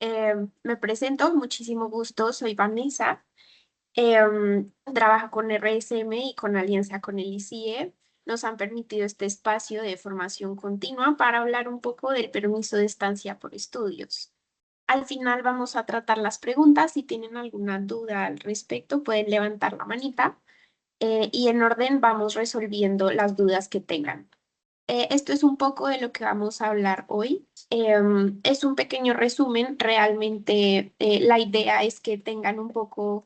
Me presento, muchísimo gusto, soy Vanessa. Trabajo con RSM y con alianza con el ICIE. Nos han permitido este espacio de formación continua para hablar un poco del permiso de estancia por estudios. Al final vamos a tratar las preguntas. Si tienen alguna duda al respecto, pueden levantar la manita y en orden vamos resolviendo las dudas que tengan. Esto es un poco de lo que vamos a hablar hoy. Es un pequeño resumen. Realmente la idea es que tengan un poco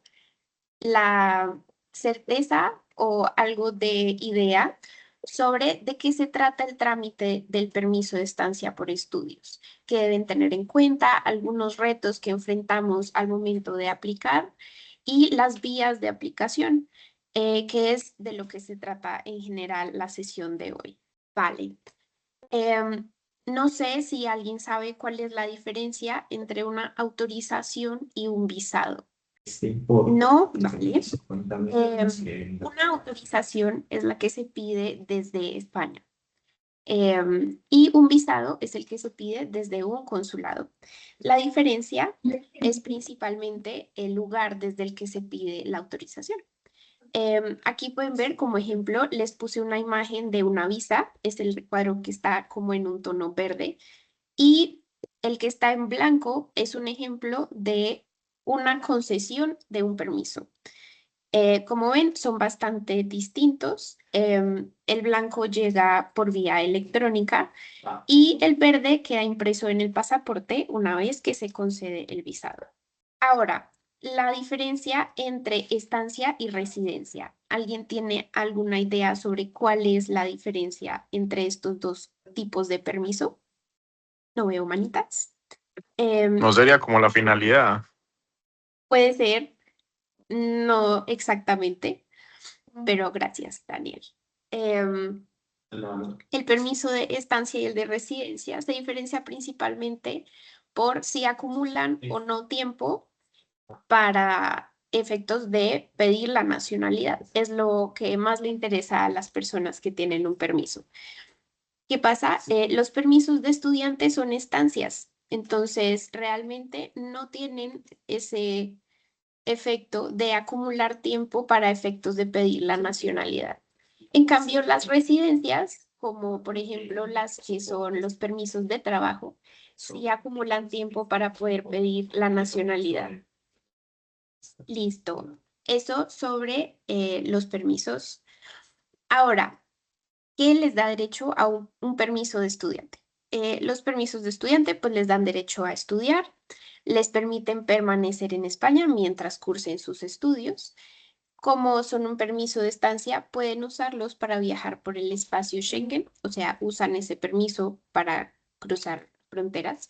la certeza o algo de idea sobre de qué se trata el trámite del permiso de estancia por estudios, que deben tener en cuenta algunos retos que enfrentamos al momento de aplicar y las vías de aplicación, que es de lo que se trata en general la sesión de hoy. Vale. Em, no sé si alguien sabe cuál es la diferencia entre una autorización y un visado. No, vale. Una autorización es la que se pide desde España. Y un visado es el que se pide desde un consulado. La diferencia es principalmente el lugar desde el que se pide la autorización. Aquí pueden ver como ejemplo, les puse una imagen de una visa, es el cuadro que está como en un tono verde, y el que está en blanco es un ejemplo de una concesión de un permiso. Como ven, son bastante distintos. El blanco llega por vía electrónica y el verde queda impreso en el pasaporte una vez que se concede el visado. Ahora, la diferencia entre estancia y residencia. ¿Alguien tiene alguna idea sobre cuál es la diferencia entre estos dos tipos de permiso? No veo manitas. No sería como la finalidad. Puede ser, no exactamente, pero gracias, Daniel. Em, el permiso de estancia y el de residencia se diferencia principalmente por si acumulan o no tiempo para efectos de pedir la nacionalidad. Es lo que más le interesa a las personas que tienen un permiso. ¿Qué pasa? Los permisos de estudiantes son estancias, entonces realmente no tienen ese efecto de acumular tiempo para efectos de pedir la nacionalidad. En cambio, las residencias, como por ejemplo las que son los permisos de trabajo, sí acumulan tiempo para poder pedir la nacionalidad. Listo. Eso sobre los permisos. Ahora, ¿qué les da derecho a un permiso de estudiante? Los permisos de estudiante pues les dan derecho a estudiar, les permiten permanecer en España mientras cursen sus estudios. Como son un permiso de estancia, pueden usarlos para viajar por el espacio Schengen, o sea, usan ese permiso para cruzar fronteras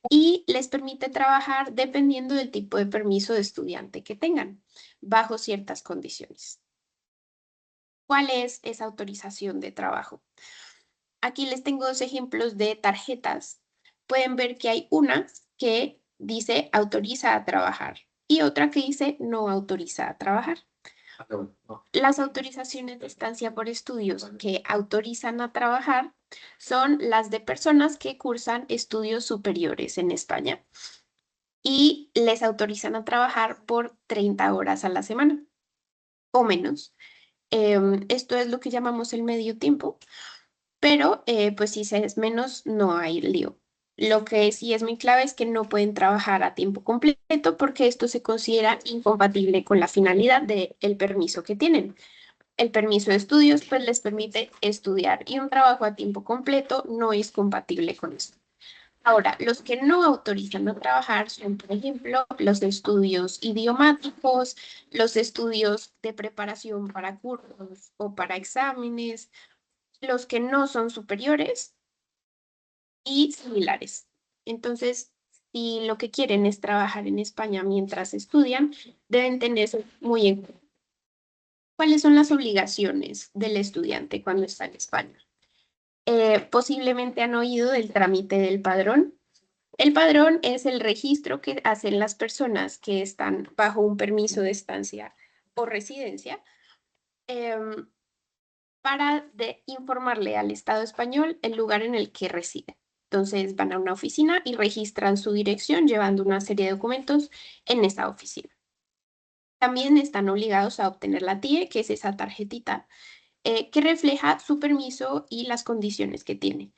y les permite trabajar dependiendo del tipo de permiso de estudiante que tengan, bajo ciertas condiciones. ¿Cuál es esa autorización de trabajo? Aquí les tengo dos ejemplos de tarjetas. Pueden ver que hay una que dice autoriza a trabajar y otra que dice no autoriza a trabajar. Las autorizaciones de estancia por estudios que autorizan a trabajar son las de personas que cursan estudios superiores en España y les autorizan a trabajar por 30 horas a la semana o menos. Esto es lo que llamamos el medio tiempo, pero pues si se es menos, no hay lío. Lo que sí es muy clave es que no pueden trabajar a tiempo completo porque esto se considera incompatible con la finalidad del permiso que tienen. El permiso de estudios pues les permite estudiar y un trabajo a tiempo completo no es compatible con esto. Ahora, los que no autorizan a trabajar son, por ejemplo, los estudios idiomáticos, los estudios de preparación para cursos o para exámenes, los que no son superiores y similares. Entonces, si lo que quieren es trabajar en España mientras estudian, deben tener eso muy en cuenta. ¿Cuáles son las obligaciones del estudiante cuando está en España? Posiblemente han oído del trámite del padrón. El padrón es el registro que hacen las personas que están bajo un permiso de estancia o residencia para informarle al Estado español el lugar en el que residen. Entonces van a una oficina y registran su dirección llevando una serie de documentos en esa oficina. También están obligados a obtener la TIE, que es esa tarjetita que refleja su permiso y las condiciones que tiene.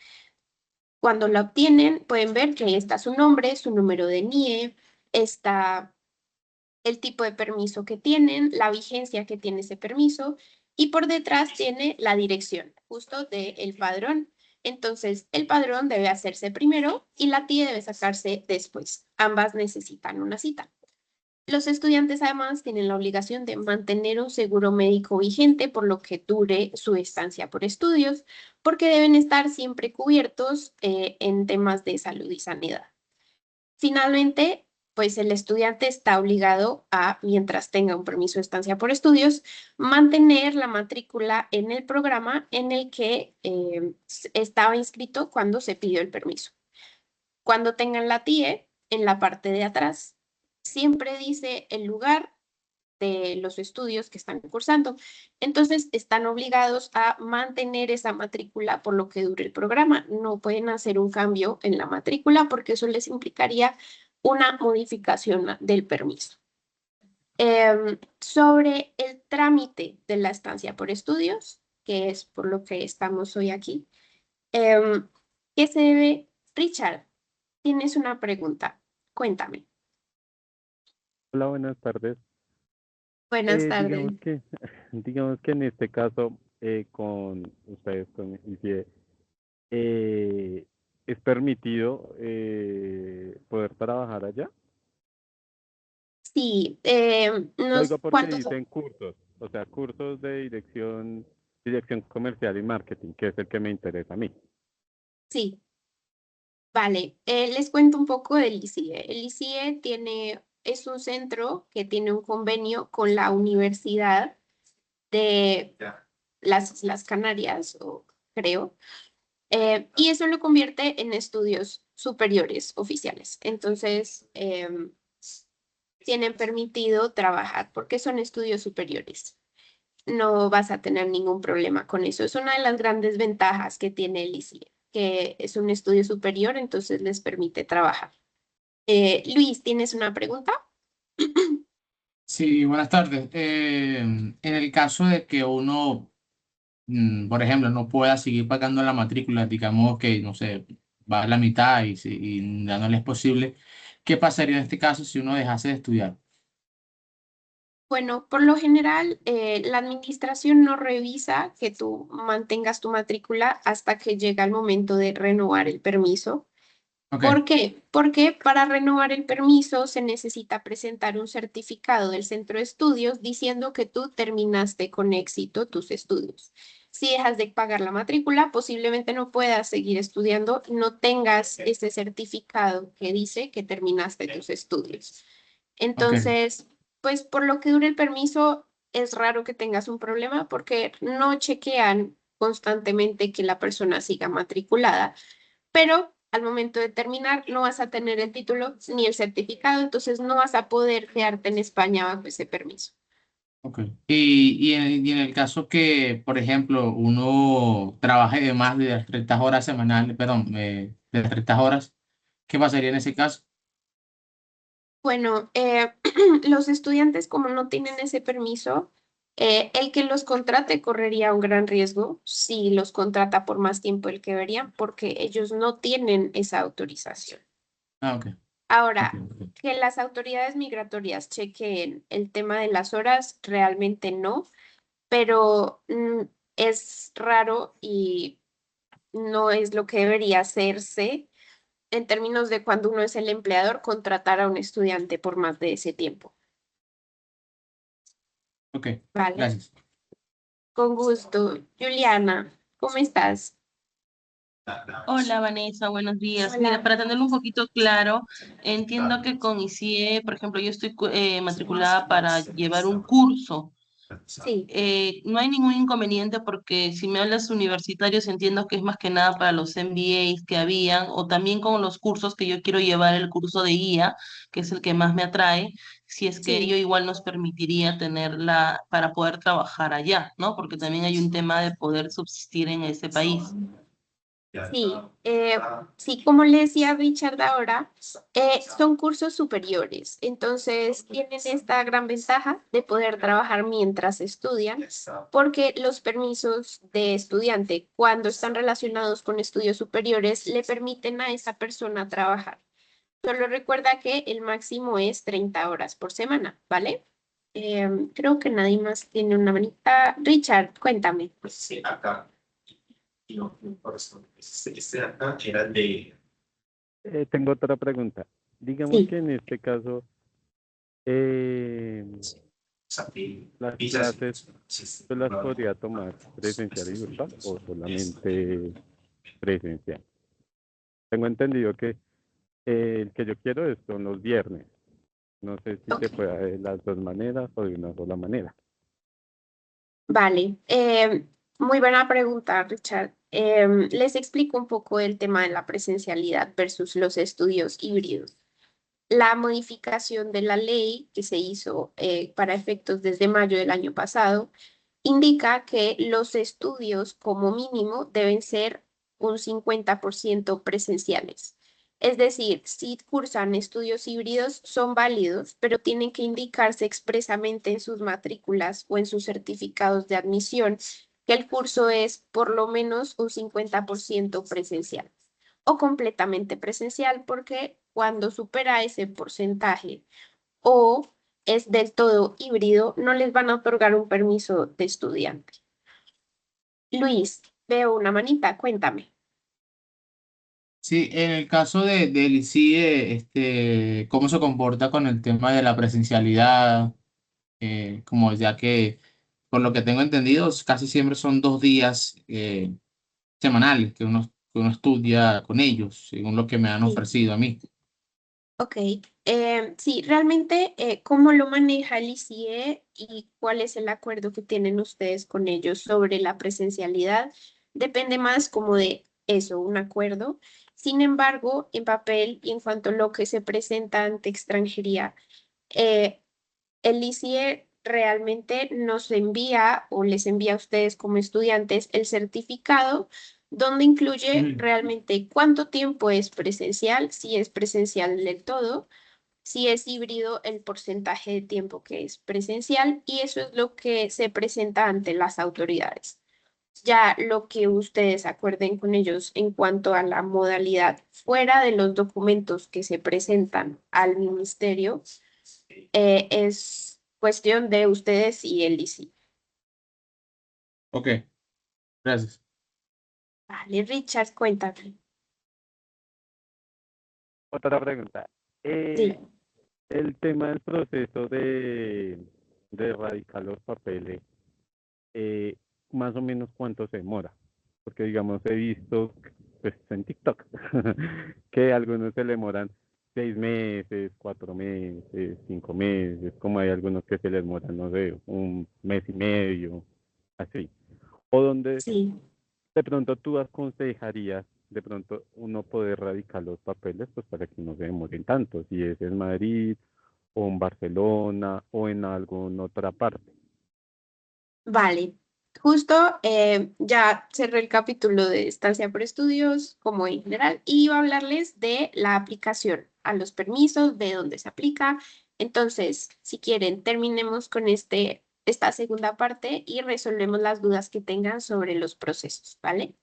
Cuando la obtienen, pueden ver que ahí está su nombre, su número de NIE, está el tipo de permiso que tienen, la vigencia que tiene ese permiso y por detrás tiene la dirección justo del padrón. Entonces, el padrón debe hacerse primero y la TIE debe sacarse después. Ambas necesitan una cita. Los estudiantes además tienen la obligación de mantener un seguro médico vigente por lo que dure su estancia por estudios, porque deben estar siempre cubiertos en temas de salud y sanidad. Finalmente, pues el estudiante está obligado a, mientras tenga un permiso de estancia por estudios, mantener la matrícula en el programa en el que estaba inscrito cuando se pidió el permiso. Cuando tengan la TIE, en la parte de atrás, siempre dice el lugar de los estudios que están cursando. Entonces, están obligados a mantener esa matrícula por lo que dure el programa. No pueden hacer un cambio en la matrícula porque eso les implicaría una modificación del permiso. Sobre el trámite de la estancia por estudios, que es por lo que estamos hoy aquí, ¿qué se debe? Richard, tienes una pregunta. Cuéntame. Hola, buenas tardes. Buenas tardes. Digamos que, digamos que en este caso, con ustedes, con ICIE, ¿es permitido poder trabajar allá? Sí, Lo digo porque ¿cuántos? dicen cursos, o sea, cursos de dirección comercial y marketing, que es el que me interesa a mí. Sí, vale. Les cuento un poco del ICIE. El ICIE es un centro que tiene un convenio con la Universidad de las Islas Canarias, o creo, y eso lo convierte en estudios superiores oficiales. Entonces, tienen permitido trabajar porque son estudios superiores. No vas a tener ningún problema con eso. Es una de las grandes ventajas que tiene el ICIE, que es un estudio superior, entonces les permite trabajar. Luis, ¿tienes una pregunta? Sí, buenas tardes. En el caso de que uno, por ejemplo, no pueda seguir pagando la matrícula, digamos que, no sé, va a la mitad y ya no le es posible, ¿qué pasaría en este caso si uno dejase de estudiar? Bueno, por lo general, la administración no revisa que tú mantengas tu matrícula hasta que llega el momento de renovar el permiso. Ok, ¿Por qué? Porque para renovar el permiso se necesita presentar un certificado del centro de estudios diciendo que tú terminaste con éxito tus estudios. Si dejas de pagar la matrícula, posiblemente no puedas seguir estudiando, no tengas ese certificado que dice que terminaste tus estudios. ok, Entonces, pues por lo que dure el permiso, es raro que tengas un problema porque no chequean constantemente que la persona siga matriculada, pero al momento de terminar no vas a tener el título ni el certificado, entonces no vas a poder quedarte en España bajo ese permiso. ok. Y en el caso que, por ejemplo, uno trabaje de más de las 30 horas semanales, perdón, de las 30 horas, ¿qué pasaría en ese caso? Bueno, los estudiantes como no tienen ese permiso, el que los contrate correría un gran riesgo si los contrata por más tiempo del que deberían, porque ellos no tienen esa autorización. Ah, ok, ok, Ahora, ok. que las autoridades migratorias chequen el tema de las horas, realmente no, pero es raro y no es lo que debería hacerse en términos de cuando uno es el empleador, contratar a un estudiante por más de ese tiempo. Ok, Vale, gracias. con gusto. Juliana, ¿cómo estás? Hola Vanessa, buenos días. Mira, Hola. para tenerlo un poquito claro, entiendo que con ICIE, por ejemplo, yo estoy matriculada para llevar un curso. Sí, No hay ningún inconveniente porque si me hablas universitarios entiendo que es más que nada para los MBAs que habían o también con los cursos que yo quiero llevar el curso de guía, que es el que más me atrae, si es que ello sí. igual nos permitiría tenerla para poder trabajar allá, ¿no? Porque también hay un tema de poder subsistir en ese país. Sí, sí, como le decía Richard ahora, son cursos superiores, entonces tienen esta gran ventaja de poder trabajar mientras estudian, porque los permisos de estudiante, cuando están relacionados con estudios superiores, le permiten a esa persona trabajar. Solo recuerda que el máximo es 30 horas por semana, ¿vale? Creo que nadie más tiene una manita. Richard, cuéntame. Sí, acá. Y no, por eso, este de acá era de... Tengo otra pregunta. Digamos Sí, que en este caso, las Villas, clases yo las podría tomar presencial y virtual o solamente presencial. Tengo entendido que el que yo quiero son los viernes. No sé si se ok. puede de las dos maneras o de una sola manera. Vale, muy buena pregunta, Richard. Les explico un poco el tema de la presencialidad versus los estudios híbridos. La modificación de la ley que se hizo para efectos desde mayo del año pasado indica que los estudios como mínimo deben ser un 50% presenciales. Es decir, si cursan estudios híbridos, son válidos, pero tienen que indicarse expresamente en sus matrículas o en sus certificados de admisión que el curso es por lo menos un 50% presencial o completamente presencial, porque cuando supera ese porcentaje o es del todo híbrido, no les van a otorgar un permiso de estudiante. Luis, veo una manita, cuéntame. Sí, en el caso del ICIE, ¿cómo se comporta con el tema de la presencialidad? Como ya que, por lo que tengo entendido, casi siempre son 2 días semanales que uno estudia con ellos, según lo que me han Sí. ofrecido a mí. Ok, sí, realmente, ¿cómo lo maneja el ICIE y cuál es el acuerdo que tienen ustedes con ellos sobre la presencialidad? Depende más como de eso, un acuerdo. Sin embargo, en papel y en cuanto a lo que se presenta ante extranjería, eh, el ICIE realmente nos envía o les envía a ustedes como estudiantes el certificado donde incluye Ujú. realmente cuánto tiempo es presencial, si es presencial del todo, si es híbrido, el porcentaje de tiempo que es presencial, y eso es lo que se presenta ante las autoridades. Ya lo que ustedes acuerden con ellos en cuanto a la modalidad fuera de los documentos que se presentan al ministerio, es cuestión de ustedes y el ICI. Ok, gracias. Vale, Richard, cuéntame. Otra pregunta. Sí. El tema del proceso de erradicar los papeles, eh, más o menos cuánto se demora. Porque, digamos, he visto pues, en TikTok que algunos se le demoran 6 meses, 4 meses, 5 meses, como hay algunos que se les demoran, no sé, un mes y medio, así. O donde Sí. de pronto tú aconsejarías de pronto uno poder erradicar los papeles, pues para que no se demoren tanto, si es en Madrid o en Barcelona o en alguna otra parte. Vale, justo ya cerré el capítulo de estancia por estudios como en general y iba a hablarles de la aplicación a los permisos, de dónde se aplica. Entonces, si quieren, terminemos con esta segunda parte y resolvemos las dudas que tengan sobre los procesos, ¿vale?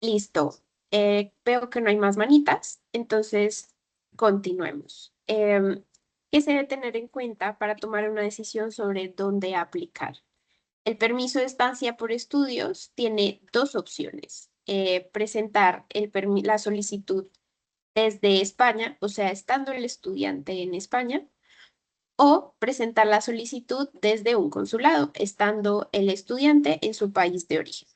Listo. Veo que no hay más manitas, entonces continuemos. ¿Qué se debe tener en cuenta para tomar una decisión sobre dónde aplicar? El permiso de estancia por estudios tiene dos opciones. Presentar la solicitud desde España, o sea, estando el estudiante en España, o presentar la solicitud desde un consulado, estando el estudiante en su país de origen.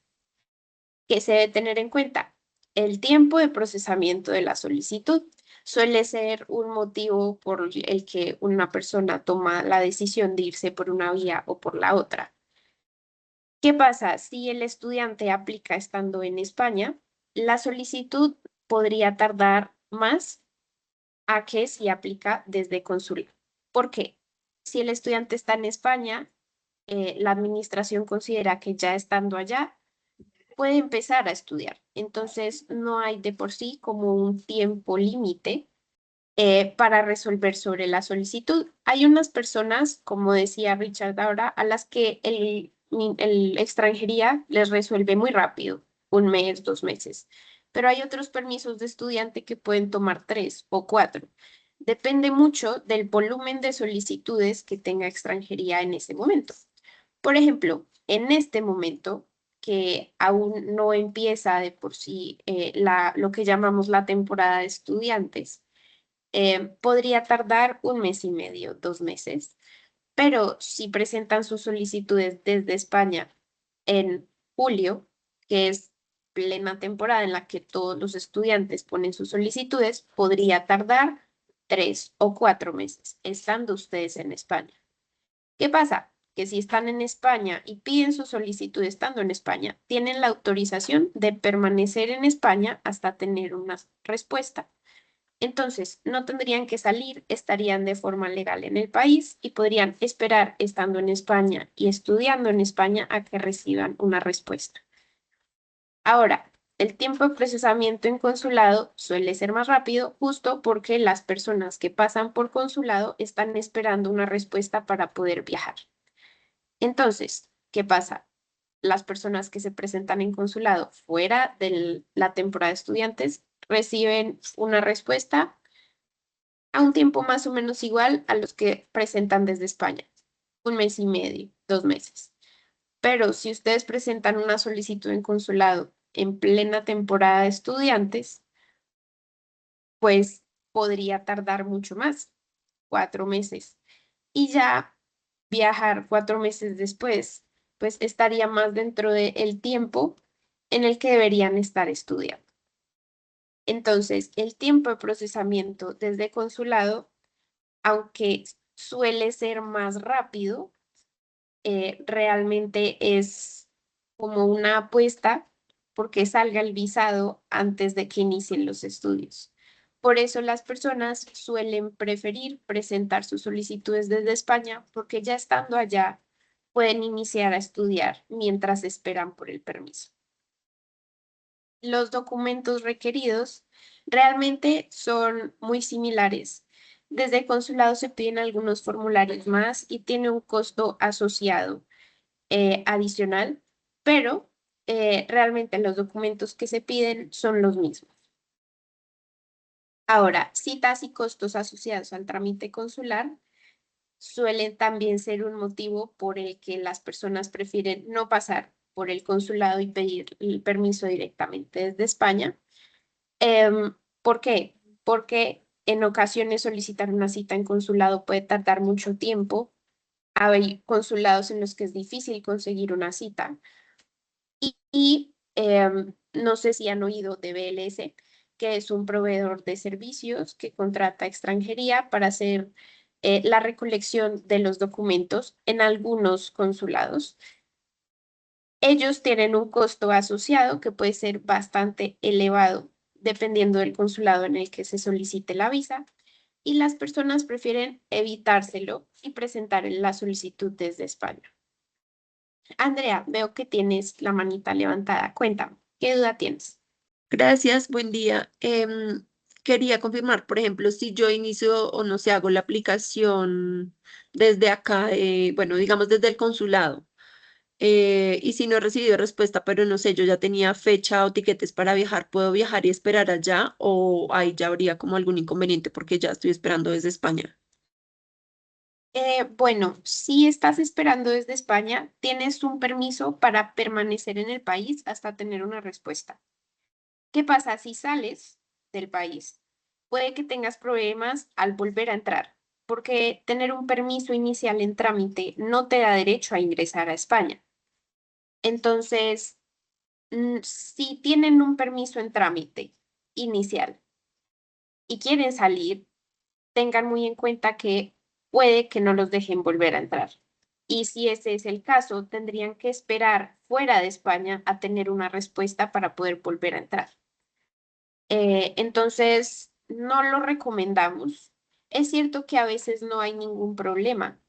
¿Qué se debe tener en cuenta? El tiempo de procesamiento de la solicitud suele ser un motivo por el que una persona toma la decisión de irse por una vía o por la otra. ¿Qué pasa? Si el estudiante aplica estando en España, la solicitud podría tardar más a que si aplica desde consulado. ¿Por qué? Si el estudiante está en España, la administración considera que ya estando allá puede empezar a estudiar. Entonces, no hay de por sí como un tiempo límite para resolver sobre la solicitud. Hay unas personas, como decía Richard ahora, a las que el extranjería les resuelve muy rápido, 1 mes, 2 meses. Pero hay otros permisos de estudiante que pueden tomar 3 o 4. Depende mucho del volumen de solicitudes que tenga extranjería en ese momento. Por ejemplo, en este momento, que aún no empieza de por sí lo que llamamos la temporada de estudiantes, podría tardar 1 mes y medio, 2 meses, pero si presentan sus solicitudes desde España en julio, que es plena temporada en la que todos los estudiantes ponen sus solicitudes, podría tardar 3 o 4 meses, estando ustedes en España. ¿Qué pasa? Que si están en España y piden su solicitud estando en España, tienen la autorización de permanecer en España hasta tener una respuesta. Entonces, no tendrían que salir, estarían de forma legal en el país y podrían esperar estando en España y estudiando en España a que reciban una respuesta. Ahora, el tiempo de procesamiento en consulado suele ser más rápido justo porque las personas que pasan por consulado están esperando una respuesta para poder viajar. Entonces, ¿qué pasa? Las personas que se presentan en consulado fuera de la temporada de estudiantes reciben una respuesta a un tiempo más o menos igual a los que presentan desde España, 1 mes y medio, 2 meses. Pero si ustedes presentan una solicitud en consulado en plena temporada de estudiantes, pues podría tardar mucho más, 4 meses. Y ya viajar 4 meses después, pues estaría más dentro del tiempo en el que deberían estar estudiando. Entonces, el tiempo de procesamiento desde consulado, aunque suele ser más rápido, realmente es como una apuesta porque salga el visado antes de que inicien los estudios. Por eso las personas suelen preferir presentar sus solicitudes desde España porque ya estando allá pueden iniciar a estudiar mientras esperan por el permiso. Los documentos requeridos realmente son muy similares. Desde el consulado se piden algunos formularios más y tiene un costo asociado adicional, pero realmente los documentos que se piden son los mismos. Ahora, citas y costos asociados al trámite consular suelen también ser un motivo por el que las personas prefieren no pasar por el consulado y pedir el permiso directamente desde España. ¿Por qué? Porque en ocasiones solicitar una cita en consulado puede tardar mucho tiempo. Hay consulados en los que es difícil conseguir una cita. Y no sé si han oído de BLS, que es un proveedor de servicios que contrata extranjería para hacer la recolección de los documentos en algunos consulados. Ellos tienen un costo asociado que puede ser bastante elevado dependiendo del consulado en el que se solicite la visa, y las personas prefieren evitárselo y presentar la solicitud desde España. Andrea, veo que tienes la manita levantada. Cuéntame, ¿qué duda tienes? Gracias, buen día. Quería confirmar, por ejemplo, si yo inicio o no sé, hago la aplicación desde acá, bueno, digamos desde el consulado, y si no he recibido respuesta, pero no sé, yo ya tenía fecha o tiquetes para viajar, ¿puedo viajar y esperar allá o ahí ya habría como algún inconveniente porque ya estoy esperando desde España? Bueno, si estás esperando desde España, tienes un permiso para permanecer en el país hasta tener una respuesta. ¿Qué pasa si sales del país? Puede que tengas problemas al volver a entrar, porque tener un permiso inicial en trámite no te da derecho a ingresar a España. Entonces, si tienen un permiso en trámite inicial y quieren salir, tengan muy en cuenta que puede que no los dejen volver a entrar. Y si ese es el caso, tendrían que esperar fuera de España a tener una respuesta para poder volver a entrar. Entonces, no lo recomendamos. Es cierto que a veces no hay ningún problema,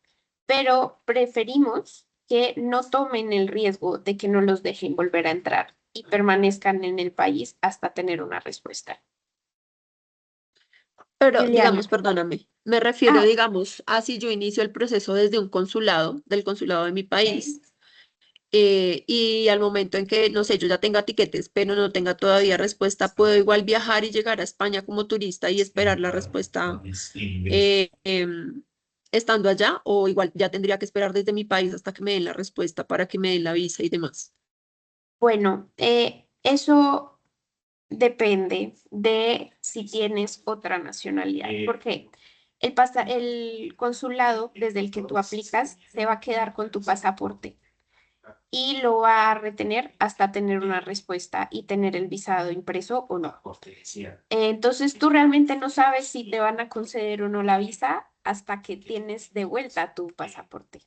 pero preferimos que no tomen el riesgo de que no los dejen volver a entrar. y permanezcan en el país hasta tener una respuesta. Pero, Juliana. digamos, perdóname, me refiero, Ah. digamos, a si yo inicio el proceso desde un consulado, del consulado de mi país, y al momento en que, no sé, yo ya tenga tiquetes, pero no tenga todavía respuesta, puedo igual viajar y llegar a España como turista y esperar la respuesta estando allá, o igual ya tendría que esperar desde mi país hasta que me den la respuesta para que me den la visa y demás. Bueno, eso depende de si tienes otra nacionalidad, porque el consulado desde el que tú aplicas se va a quedar con tu pasaporte y lo va a retener hasta tener una respuesta y tener el visado impreso o no. Entonces tú realmente no sabes si te van a conceder o no la visa hasta que tienes de vuelta tu pasaporte.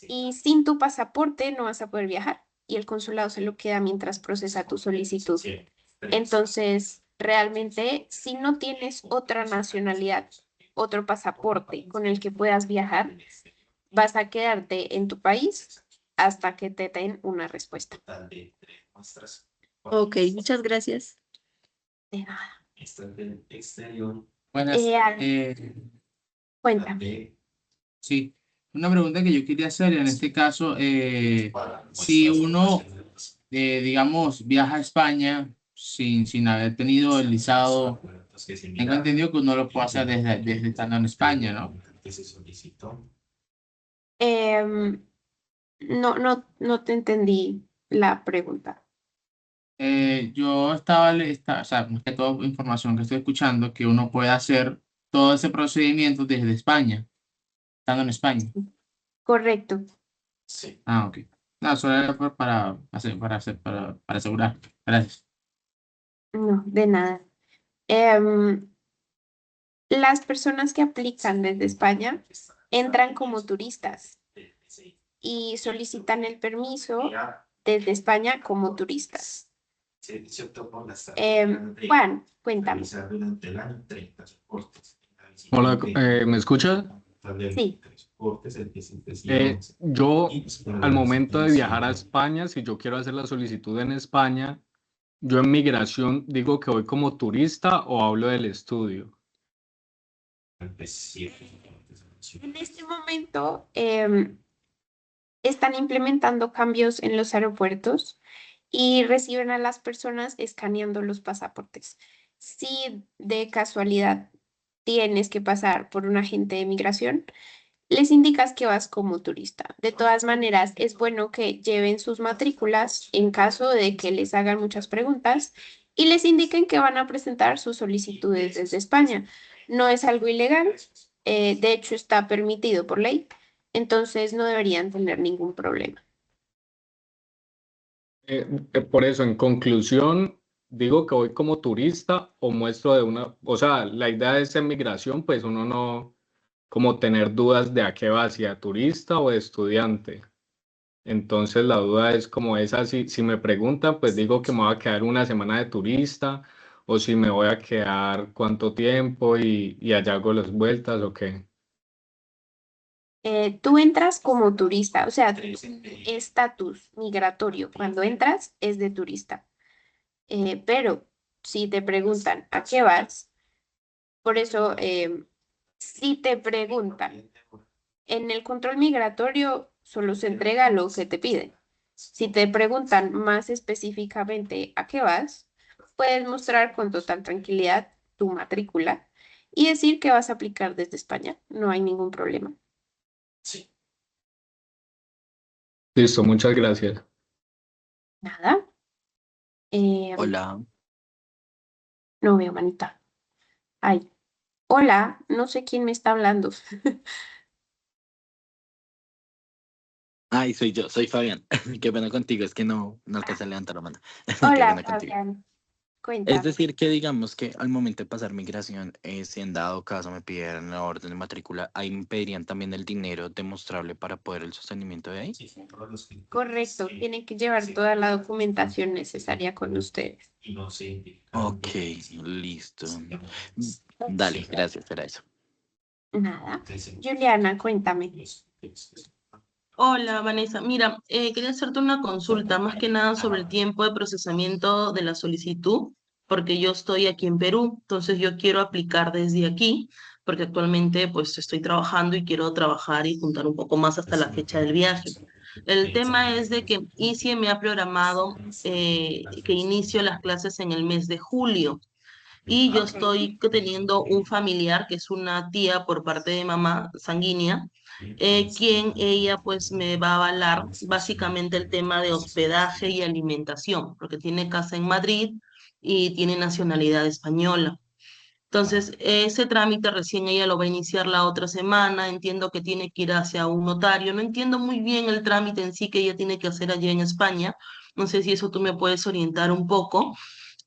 Y sin tu pasaporte no vas a poder viajar y el consulado se lo queda mientras procesa tu solicitud. Entonces, realmente, si no tienes otra nacionalidad, otro pasaporte con el que puedas viajar, vas a quedarte en tu país hasta que te den una respuesta. Ok, muchas gracias. De nada. Buenas. Cuéntame. Sí, una pregunta que yo quería hacer en este caso, si uno, digamos, viaja a España sin haber tenido el visado, tengo entendido que uno lo puede hacer desde estando en España, ¿no? No te entendí la pregunta. Yo o sea, más que toda información que estoy escuchando, que uno puede hacer todo ese procedimiento desde España, estando en España. Correcto. Ah, ok. No, solo era para asegurar. Gracias. No, de nada. Em, las personas que aplican desde España entran como turistas y solicitan el permiso desde España como turistas. Juan, cuéntame. Hola, ¿me escuchas? Sí. Yo, al momento de viajar a España, si yo quiero hacer la solicitud en España, yo en migración digo que voy como turista o hablo del estudio. En este momento están implementando cambios en los aeropuertos y reciben a las personas escaneando los pasaportes. Si de casualidad tienes que pasar por un agente de migración, les indicas que vas como turista. De todas maneras, es bueno que lleven sus matrículas en caso de que les hagan muchas preguntas y les indiquen que van a presentar sus solicitudes desde España. No es algo ilegal, de hecho está permitido por ley, entonces no deberían tener ningún problema. Por eso, en conclusión, digo que voy como turista o muestro de una, o sea, la idea de esa migración, pues uno no, como tener dudas de a qué va, si a turista o de estudiante. Entonces la duda es como esa, si me preguntan, pues digo que me voy a quedar una semana de turista o si me voy a quedar cuánto tiempo y allá hago las vueltas o qué. Tú entras como turista, o sea, tu estatus migratorio cuando entras es de turista. Pero si te preguntan a qué vas, por eso, si te preguntan en el control migratorio, solo se entrega lo que te piden. Si te preguntan más específicamente a qué vas, puedes mostrar con total tranquilidad tu matrícula y decir que vas a aplicar desde España. No hay ningún problema. Listo, muchas gracias. Nada. Hola, No veo manita. Ay, hola, no sé quién me está hablando. ay, soy yo, soy Fabián. Qué pena contigo, es que no alcancé a levantar la mano. Qué Hola, pena contigo. Fabián. Es Cuéntame. decir, que digamos que al momento de pasar migración, si en dado caso me pidieran la orden de matrícula, ahí me pedirían también el dinero demostrable para poder el sostenimiento de ahí. Correcto, tienen que llevar toda la documentación necesaria con ustedes. Ok, listo. Dale, gracias, era eso. Nada. Juliana, cuéntame. Hola, Vanessa. Mira, quería hacerte una consulta, más que nada sobre el tiempo de procesamiento de la solicitud, porque yo estoy aquí en Perú, entonces yo quiero aplicar desde aquí, porque actualmente pues estoy trabajando y quiero trabajar y juntar un poco más hasta la fecha del viaje. El tema es de que ICIE me ha programado que inicio las clases en el mes de julio. Y yo estoy teniendo un familiar que es una tía por parte de mamá sanguínea, quien ella pues me va a avalar básicamente el tema de hospedaje y alimentación, porque tiene casa en Madrid y tiene nacionalidad española. Entonces, ese trámite recién ella lo va a iniciar la otra semana, entiendo que tiene que ir hacia un notario, no entiendo muy bien el trámite en sí que ella tiene que hacer allí en España, no sé si eso tú me puedes orientar un poco.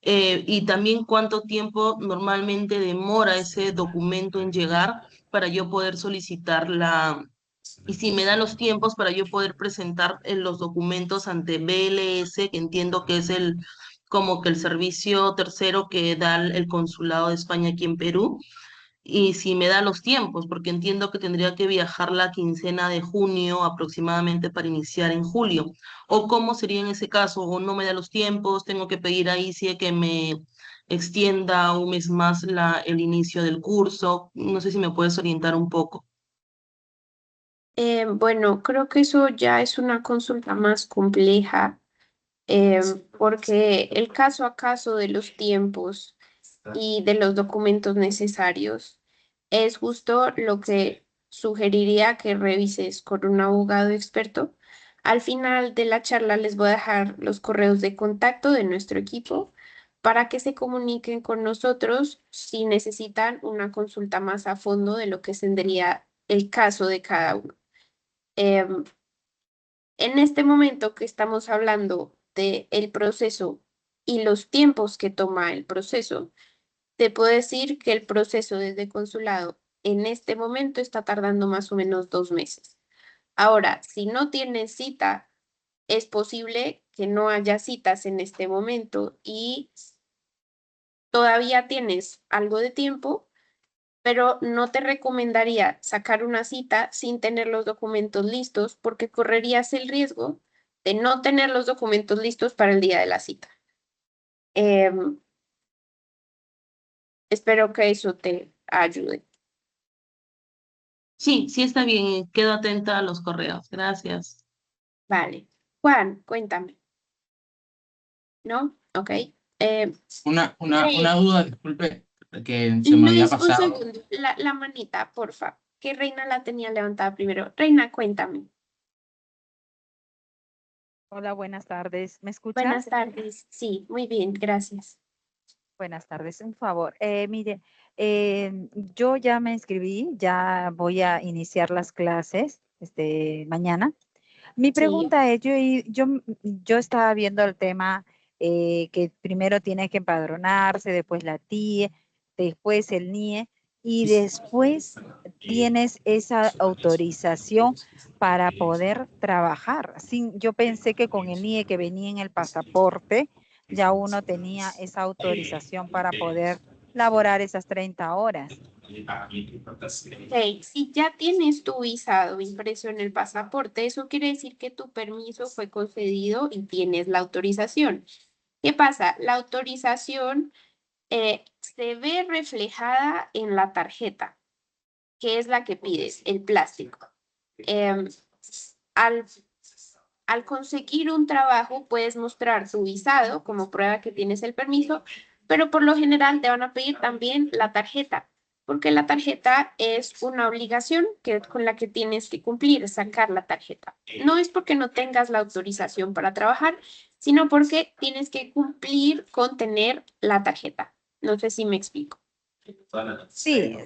Y también cuánto tiempo normalmente demora ese documento en llegar para yo poder solicitar y si me da los tiempos para yo poder presentar los documentos ante BLS, que entiendo que es como que el servicio tercero que da el consulado de España aquí en Perú, y si me da los tiempos, porque entiendo que tendría que viajar la quincena de junio aproximadamente para iniciar en julio. O cómo sería en ese caso, o no me da los tiempos, tengo que pedir a ICIE que me extienda un mes más el inicio del curso. No sé si me puedes orientar un poco. Bueno, creo que eso ya es una consulta más compleja, porque el caso a caso de los tiempos y de los documentos necesarios es justo lo que sugeriría que revises con un abogado experto. Al final de la charla les voy a dejar los correos de contacto de nuestro equipo para que se comuniquen con nosotros si necesitan una consulta más a fondo de lo que tendría el caso de cada uno. Em, en este momento que estamos hablando del proceso y los tiempos que toma el proceso, te puedo decir que el proceso desde consulado en este momento está tardando más o menos 2 meses. Ahora, si no tienes cita, es posible que no haya citas en este momento y todavía tienes algo de tiempo, pero no te recomendaría sacar una cita sin tener los documentos listos porque correrías el riesgo de no tener los documentos listos para el día de la cita. Em, espero que eso te ayude. Sí, sí está bien, quedo atenta a los correos. Gracias. Vale. Juan, cuéntame. ¿No? Ok. Una Rey, duda, disculpe, que se me había Luis, un pasado. segundo. La manita, porfa. Que Reina la tenía levantada primero. Reina, cuéntame. Hola, buenas tardes. ¿Me escucha? Buenas tardes. Sí, muy bien, gracias. Buenas tardes, un favor. Mire, yo ya me inscribí, ya voy a iniciar las clases mañana. Mi Sí. pregunta es, yo estaba viendo el tema que primero tiene que empadronarse, después la TIE, después el NIE y después tienes esa autorización para poder trabajar. Yo pensé que con el NIE que venía en el pasaporte, ya uno tenía esa autorización para poder laborar esas 30 horas. Ok, si ya tienes tu visado impreso en el pasaporte, eso quiere decir que tu permiso fue concedido y tienes la autorización. ¿Qué pasa? La autorización se ve reflejada en la tarjeta, que es la que pides, el plástico. Em, al, al conseguir un trabajo, puedes mostrar tu visado como prueba que tienes el permiso, pero por lo general te van a pedir también la tarjeta, porque la tarjeta es una obligación con la que tienes que cumplir, sacar la tarjeta. No es porque no tengas la autorización para trabajar, sino porque tienes que cumplir con tener la tarjeta. No sé si me explico. Sí,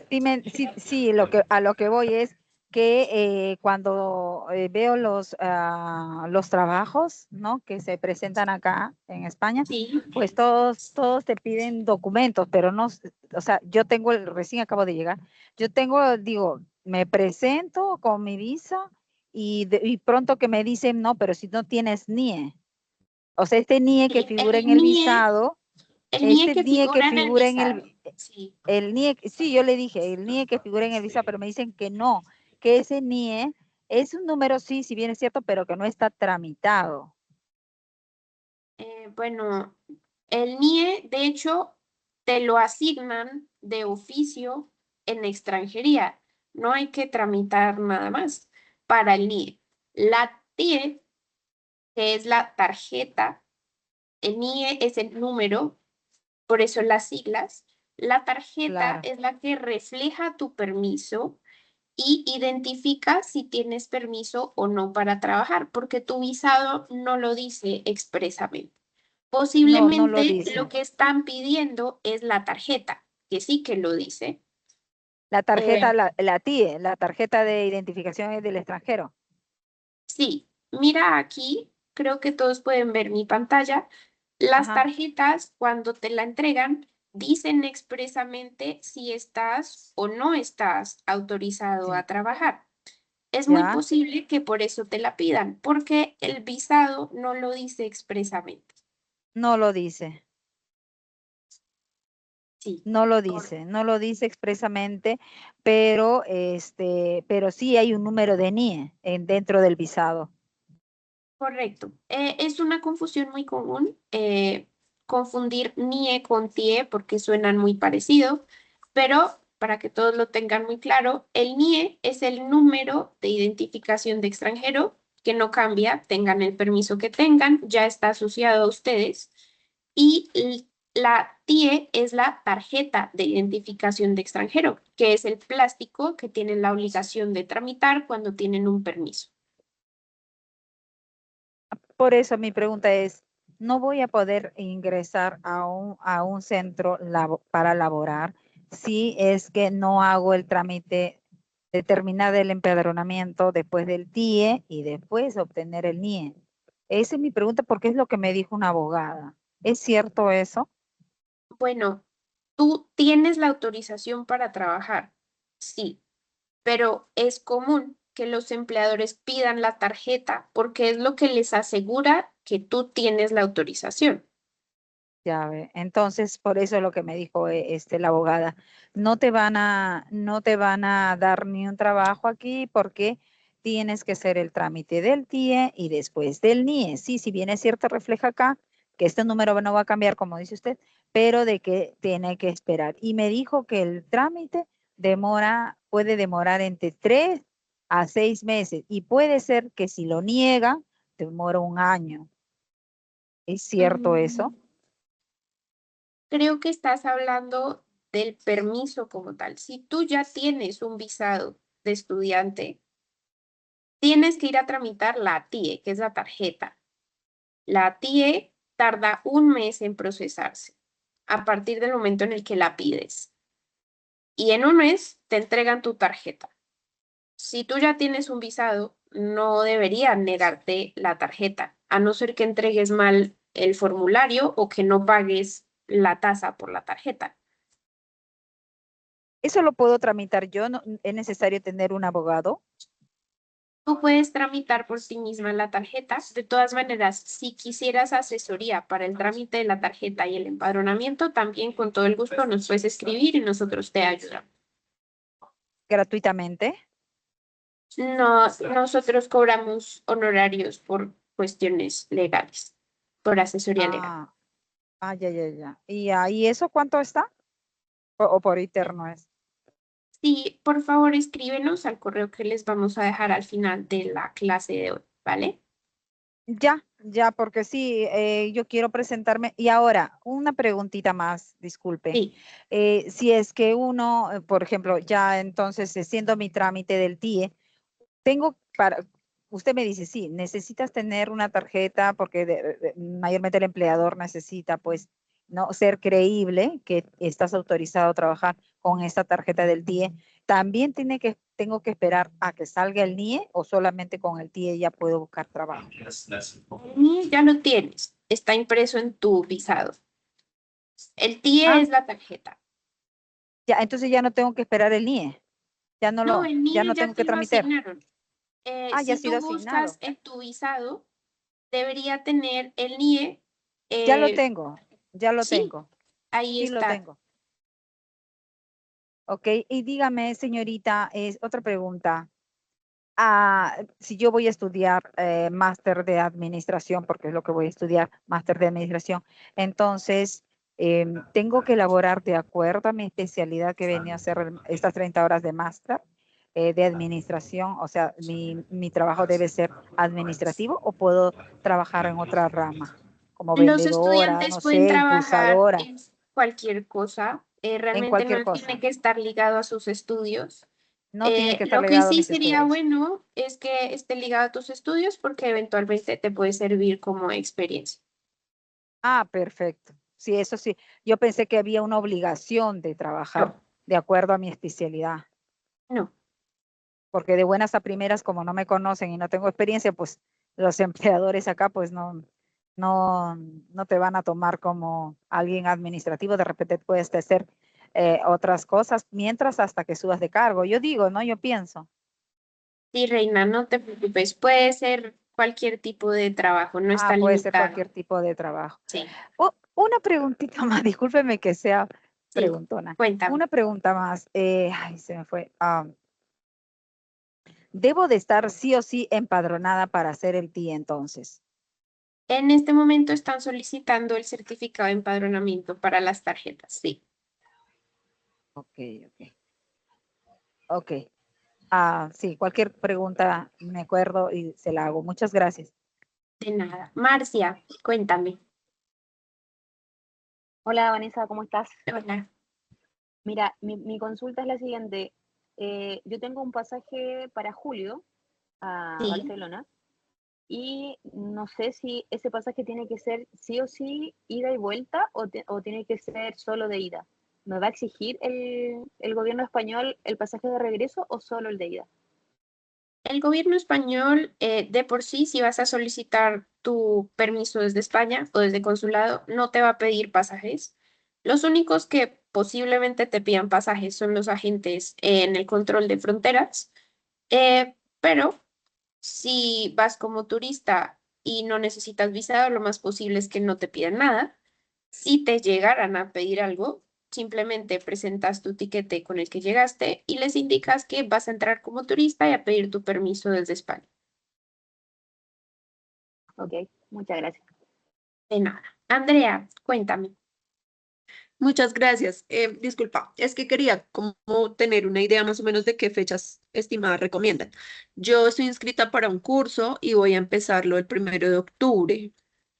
sí, a lo que voy es que cuando veo los trabajos, ¿no? Que se presentan acá en España, Sí. pues todos te piden documentos, pero no, o sea, recién acabo de llegar, digo, me presento con mi visa y pronto que me dicen, no, pero si no tienes NIE, o sea, este NIE que figura en el visado, El NIE que que figura en el figura en visado. Sí. el NIE, sí, yo le dije, el NIE que figura en el visa, pero me dicen que no, que ese NIE Es un número, sí, si bien es cierto, pero que no está tramitado. Bueno, el NIE, de hecho, te lo asignan de oficio en extranjería. No hay que tramitar nada más para el NIE. La TIE, que es la tarjeta, el NIE es el número, por eso las siglas. La tarjeta Claro. es la que refleja tu permiso y identifica si tienes permiso o no para trabajar, porque tu visado no lo dice expresamente. No lo Posiblemente dice. lo que están pidiendo es la tarjeta, que sí que lo dice. La tarjeta, Eh, la TIE, la tarjeta de identificación del extranjero. sí, mira aquí, creo que todos pueden ver mi pantalla. Las Ajá, tarjetas, cuando te la entregan, dicen expresamente si estás o no estás autorizado sí. a trabajar. Es muy Ya, posible que por eso te la pidan, porque el visado no lo dice expresamente. no lo dice. Sí, No lo cor- dice, no lo dice expresamente, pero sí hay un número de NIE dentro del visado. correcto. Es una confusión muy común confundir NIE con TIE porque suenan muy parecido, pero para que todos lo tengan muy claro, el NIE es el número de identificación de extranjero que no cambia, tengan el permiso que tengan, ya está asociado a ustedes. Y la TIE es la tarjeta de identificación de extranjero, que es el plástico que tienen la obligación de tramitar cuando tienen un permiso. Por eso mi pregunta es, ¿no voy a poder ingresar a un centro para laborar si es que no hago el trámite de terminar el empadronamiento después del TIE y después obtener el NIE? Esa es mi pregunta porque es lo que me dijo una abogada. ¿Es cierto eso? Bueno, tú tienes la autorización para trabajar, sí, pero es común que los empleadores pidan la tarjeta porque es lo que les asegura que tú tienes la autorización. Ya ve. Entonces, por eso lo que me dijo la abogada, no te van a dar ni un trabajo aquí porque tienes que hacer el trámite del TIE y después del NIE. Sí, si bien es cierto, refleja acá que este número no va a cambiar, como dice usted, pero de que tiene que esperar. Y me dijo que el trámite puede demorar entre 3 a 6 meses y puede ser que si lo niega, demora un año. ¿Es cierto eso? Mm, Creo que estás hablando del permiso como tal. Si tú ya tienes un visado de estudiante, tienes que ir a tramitar la TIE, que es la tarjeta. La TIE tarda un mes en procesarse a partir del momento en el que la pides. Y en un mes te entregan tu tarjeta. Si tú ya tienes un visado, no deberían negarte la tarjeta, a no ser que entregues mal el formulario o que no pagues la tasa por la tarjeta. Eso lo puedo tramitar yo, no es necesario tener un abogado. Tú puedes tramitar por ti misma la tarjeta. De todas maneras, si quisieras asesoría para el trámite de la tarjeta y el empadronamiento, también con todo el gusto nos puedes escribir y nosotros te ayudamos. Gratuitamente. No, nosotros cobramos honorarios por cuestiones legales, por asesoría legal. Ah, ya, ya, ya. ¿Y ahí eso cuánto está? O por interno es. Sí, por favor, escríbenos al correo que les vamos a dejar al final de la clase de hoy, ¿vale? Ya, ya, porque sí, yo quiero presentarme. Y ahora, una preguntita más, disculpe. Sí. Si es que uno, por ejemplo, ya entonces haciendo mi trámite del TIE, usted me dice, sí, necesitas tener una tarjeta porque mayormente el empleador necesita, pues, no ser creíble que estás autorizado a trabajar con esta tarjeta del TIE. ¿También tengo que esperar a que salga el NIE o solamente con el TIE ya puedo buscar trabajo? El NIE ya lo tienes, está impreso en tu visado. El TIE Ah, es la tarjeta. ya, entonces ya no tengo que esperar el NIE. No, el Ya NIE no ya tengo te que lo tramitar. asignaron. Ya ha Si sido tú buscas asignado. en tu visado, debería tener el NIE. Ya lo tengo, ya lo Sí, tengo. ahí Sí lo está. tengo. Ok, y dígame, señorita, es otra pregunta. si yo voy a estudiar máster de administración, porque es lo que voy a estudiar, máster de administración, entonces tengo que elaborar de acuerdo a mi especialidad que venía a ser estas 30 horas de máster de administración, o sea, mi trabajo debe ser administrativo o puedo trabajar en otra rama, como Los vendedora, estudiantes no pueden sé, trabajar impulsadora, en cualquier cosa, en realmente cualquier no tiene cosa. que estar ligado a sus estudios. No tiene que estar Lo que ligado a sí mis sería estudios. bueno es que esté ligado a tus estudios porque eventualmente te puede servir como experiencia. Ah, perfecto. Sí, eso sí. Yo pensé que había una obligación de trabajar No, de acuerdo a mi especialidad, no. porque de buenas a primeras, como no me conocen y no tengo experiencia, pues los empleadores acá pues no te van a tomar como alguien administrativo. De repente puedes hacer otras cosas mientras hasta que subas de cargo. Yo digo, ¿no? Yo pienso. Sí, Reina, no te preocupes, puede ser cualquier tipo de trabajo, no está Puede ser limitado. cualquier tipo de trabajo. Sí, Una preguntita más, discúlpeme que sea sí, preguntona. cuéntame. Una pregunta más. Ay, se me fue. ¿Debo de estar sí o sí empadronada para hacer el TIE entonces? En este momento están solicitando el certificado de empadronamiento para las tarjetas, sí. Ok. Ok. Sí, cualquier pregunta me acuerdo y se la hago. Muchas gracias. De nada. Marcia, cuéntame. Hola Vanessa, ¿cómo estás? Hola. Mira, mi consulta es la siguiente. Yo tengo un pasaje para julio a Sí. Barcelona y no sé si ese pasaje tiene que ser sí o sí ida y vuelta o tiene que ser solo de ida. ¿Me va a exigir el gobierno español el pasaje de regreso o solo el de ida? El gobierno español, de por sí, si vas a solicitar tu permiso desde España o desde consulado, no te va a pedir pasajes. Los únicos que posiblemente te pidan pasajes son los agentes en el control de fronteras, pero si vas como turista y no necesitas visado, lo más posible es que no te pidan nada. Si te llegaran a pedir algo, simplemente presentas tu tiquete con el que llegaste y les indicas que vas a entrar como turista y a pedir tu permiso desde España. Ok, muchas gracias. De nada. Andrea, cuéntame. Muchas gracias. Disculpa, es que quería como tener una idea más o menos de qué fechas estimadas recomiendan. Yo estoy inscrita para un curso y voy a empezarlo el 1 de octubre.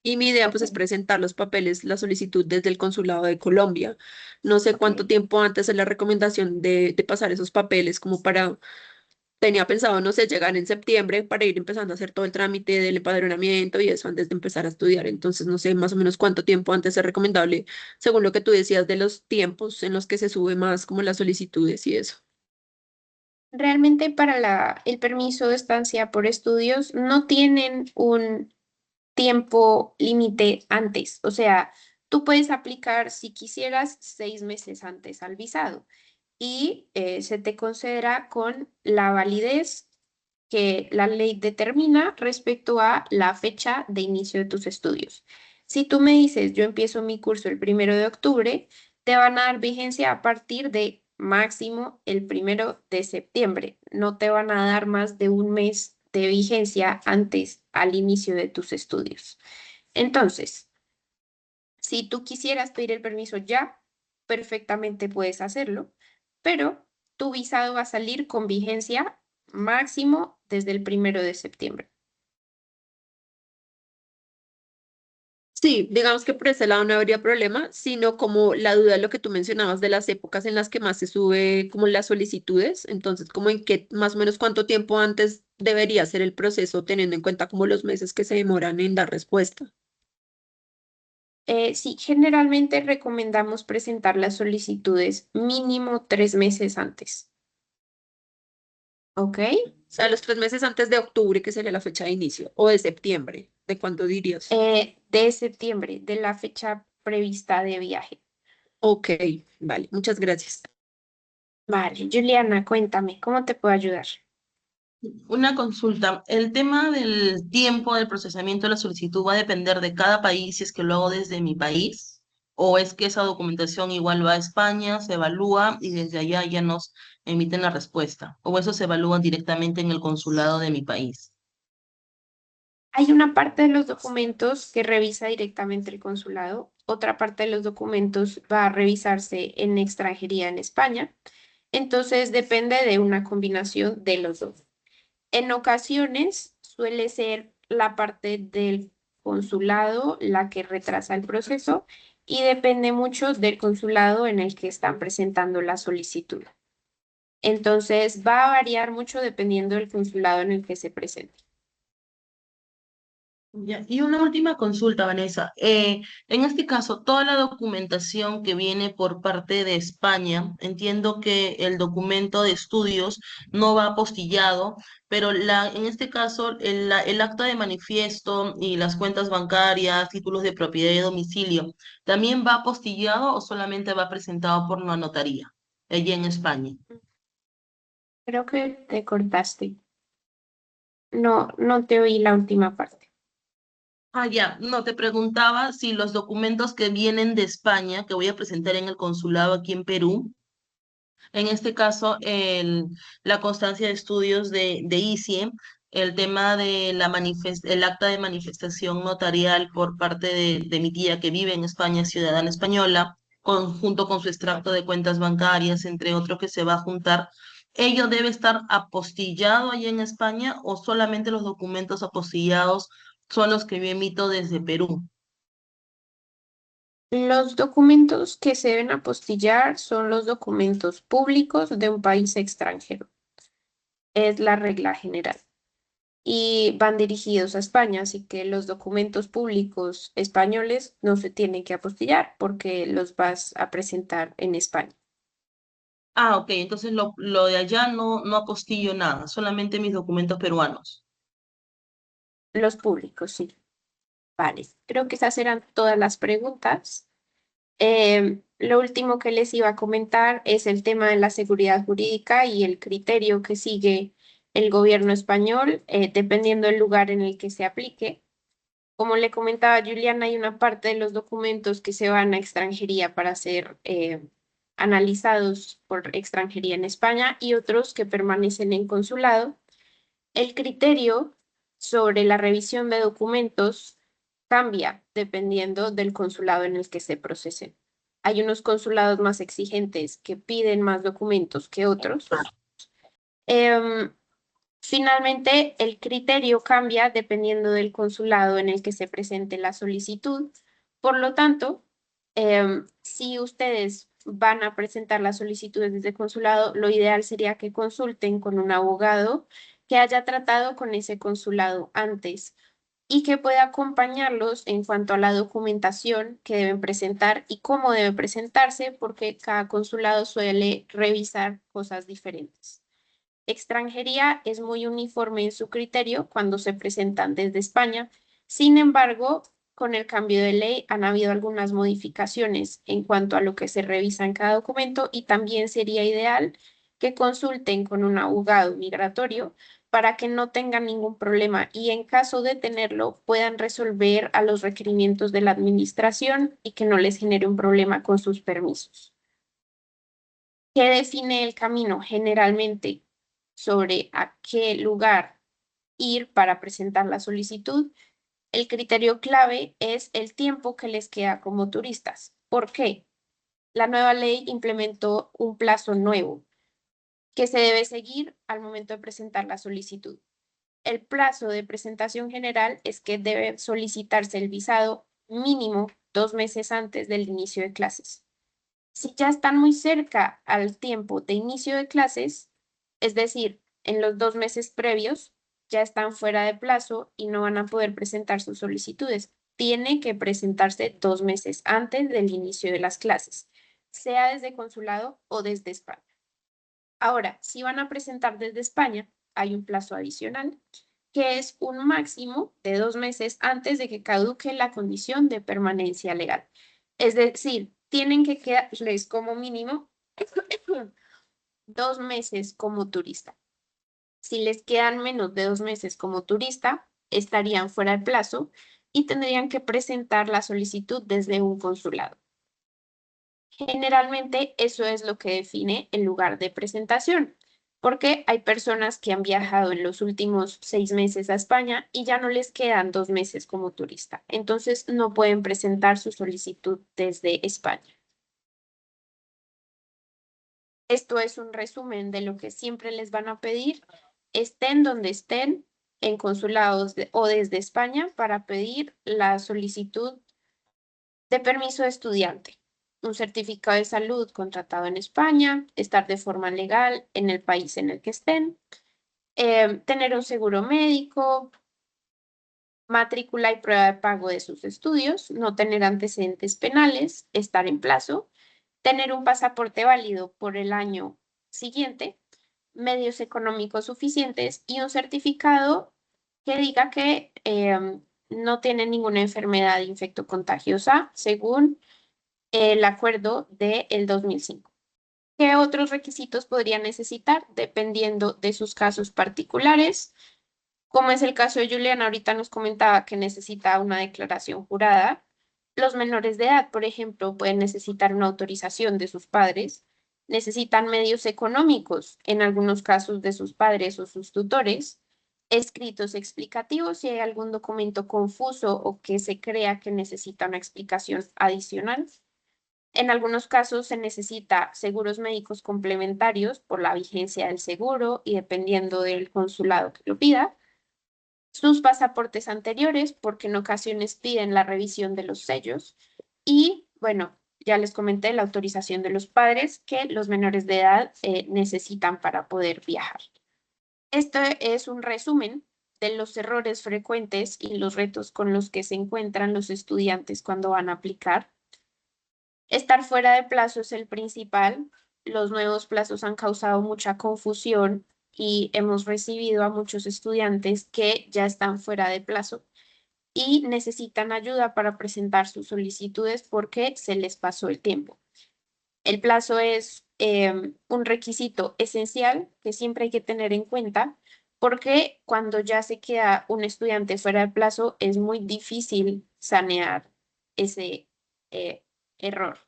Y mi idea pues es Ok, presentar los papeles, la solicitud desde el Consulado de Colombia. No sé ok. cuánto tiempo antes es la recomendación de pasar esos papeles como para. Tenía pensado, no sé, llegar en septiembre para ir empezando a hacer todo el trámite del empadronamiento y eso antes de empezar a estudiar. Entonces, no sé más o menos cuánto tiempo antes es recomendable, según lo que tú decías de los tiempos en los que se sube más como las solicitudes y eso. Realmente para el permiso de estancia por estudios no tienen un tiempo límite antes. O sea, tú puedes aplicar si quisieras 6 meses antes al visado y se te considera con la validez que la ley determina respecto a la fecha de inicio de tus estudios. Si tú me dices, yo empiezo mi curso el 1 de octubre, te van a dar vigencia a partir de máximo el 1 de septiembre. No te van a dar más de un mes de vigencia antes al inicio de tus estudios. Entonces, si tú quisieras pedir el permiso ya, perfectamente puedes hacerlo, pero tu visado va a salir con vigencia máximo desde el 1 de septiembre. Sí, digamos que por ese lado no habría problema, sino como la duda de lo que tú mencionabas de las épocas en las que más se sube como las solicitudes, entonces como en qué más o menos cuánto tiempo antes debería ser el proceso teniendo en cuenta como los meses que se demoran en dar respuesta. Sí, generalmente recomendamos presentar las solicitudes mínimo 3 meses antes. ¿Ok? O sea, los 3 meses antes de octubre, que sería la fecha de inicio, o de septiembre, ¿de cuándo dirías? De septiembre, de la fecha prevista de viaje. Ok, vale, muchas gracias. Vale, Juliana, cuéntame, ¿cómo te puedo ayudar? Una consulta. El tema del tiempo del procesamiento de la solicitud va a depender de cada país si es que lo hago desde mi país. ¿O es que esa documentación igual va a España, se evalúa y desde allá ya nos emiten la respuesta? ¿O eso se evalúa directamente en el consulado de mi país? Hay una parte de los documentos que revisa directamente el consulado, otra parte de los documentos va a revisarse en extranjería en España, entonces depende de una combinación de los dos. En ocasiones suele ser la parte del consulado la que retrasa el proceso y depende mucho del consulado en el que están presentando la solicitud. Entonces va a variar mucho dependiendo del consulado en el que se presente. Ya, y una última consulta, Vanessa. En este caso, toda la documentación que viene por parte de España, entiendo que el documento de estudios no va apostillado, pero en este caso, el acta de manifiesto y las cuentas bancarias, títulos de propiedad y domicilio, ¿también va apostillado o solamente va presentado por una notaría allí en España? Creo que te cortaste. No, no te oí la última parte. Ah, ya, no, te preguntaba si los documentos que vienen de España, que voy a presentar en el consulado aquí en Perú, en este caso la constancia de estudios de ICIE, el tema de el acta de manifestación notarial por parte de mi tía que vive en España, ciudadana española, junto con su extracto de cuentas bancarias, entre otros que se va a juntar. ¿Ello debe estar apostillado allí en España o solamente los documentos apostillados son los que yo emito desde Perú? Los documentos que se deben apostillar son los documentos públicos de un país extranjero. Es la regla general. Y van dirigidos a España, así que los documentos públicos españoles no se tienen que apostillar porque los vas a presentar en España. Ah, ok, entonces lo de allá no apostillo nada, solamente mis documentos peruanos. Los públicos, sí. Vale, creo que esas eran todas las preguntas. Lo último que les iba a comentar es el tema de la seguridad jurídica y el criterio que sigue el gobierno español, dependiendo del lugar en el que se aplique. Como le comentaba Juliana, hay una parte de los documentos que se van a extranjería para ser analizados por extranjería en España y otros que permanecen en consulado. El criterio sobre la revisión de documentos cambia dependiendo del consulado en el que se procesen. Hay unos consulados más exigentes que piden más documentos que otros. Finalmente, el criterio cambia dependiendo del consulado en el que se presente la solicitud. Por lo tanto, si ustedes van a presentar las solicitudes desde consulado, lo ideal sería que consulten con un abogado que haya tratado con ese consulado antes y que pueda acompañarlos en cuanto a la documentación que deben presentar y cómo debe presentarse, porque cada consulado suele revisar cosas diferentes. Extranjería es muy uniforme en su criterio cuando se presentan desde España. Sin embargo, con el cambio de ley han habido algunas modificaciones en cuanto a lo que se revisa en cada documento y también sería ideal que consulten con un abogado migratorio para que no tengan ningún problema y en caso de tenerlo puedan resolver a los requerimientos de la administración y que no les genere un problema con sus permisos. ¿Qué define el camino? Generalmente sobre a qué lugar ir para presentar la solicitud. El criterio clave es el tiempo que les queda como turistas. ¿Por qué? La nueva ley implementó un plazo nuevo que se debe seguir al momento de presentar la solicitud. El plazo de presentación general es que debe solicitarse el visado mínimo 2 meses antes del inicio de clases. Si ya están muy cerca al tiempo de inicio de clases, es decir, en los 2 meses previos, ya están fuera de plazo y no van a poder presentar sus solicitudes. Tiene que presentarse 2 meses antes del inicio de las clases, sea desde consulado o desde España. Ahora, si van a presentar desde España, hay un plazo adicional, que es un máximo de 2 meses antes de que caduque la condición de permanencia legal. Es decir, tienen que quedarles como mínimo 2 meses como turista. Si les quedan menos de 2 meses como turista, estarían fuera de plazo y tendrían que presentar la solicitud desde un consulado. Generalmente eso es lo que define el lugar de presentación, porque hay personas que han viajado en los últimos 6 meses a España y ya no les quedan 2 meses como turista. Entonces no pueden presentar su solicitud desde España. Esto es un resumen de lo que siempre les van a pedir, estén donde estén, en consulados o desde España, para pedir la solicitud de permiso de estudiante, un certificado de salud contratado en España, estar de forma legal en el país en el que estén, tener un seguro médico, matrícula y prueba de pago de sus estudios, no tener antecedentes penales, estar en plazo, tener un pasaporte válido por el año siguiente, medios económicos suficientes y un certificado que diga que no tiene ninguna enfermedad infectocontagiosa según el acuerdo del 2005. ¿Qué otros requisitos podría necesitar? Dependiendo de sus casos particulares. Como es el caso de Juliana, ahorita nos comentaba que necesita una declaración jurada. Los menores de edad, por ejemplo, pueden necesitar una autorización de sus padres, necesitan medios económicos, en algunos casos de sus padres o sus tutores, escritos explicativos si hay algún documento confuso o que se crea que necesita una explicación adicional. En algunos casos se necesita seguros médicos complementarios por la vigencia del seguro y dependiendo del consulado que lo pida. Sus pasaportes anteriores, porque en ocasiones piden la revisión de los sellos. Y, bueno, ya les comenté la autorización de los padres que los menores de edad necesitan para poder viajar. Esto es un resumen de los errores frecuentes y los retos con los que se encuentran los estudiantes cuando van a aplicar. Estar fuera de plazo es el principal. Los nuevos plazos han causado mucha confusión y hemos recibido a muchos estudiantes que ya están fuera de plazo y necesitan ayuda para presentar sus solicitudes porque se les pasó el tiempo. El plazo es un requisito esencial que siempre hay que tener en cuenta porque cuando ya se queda un estudiante fuera de plazo es muy difícil sanear ese error.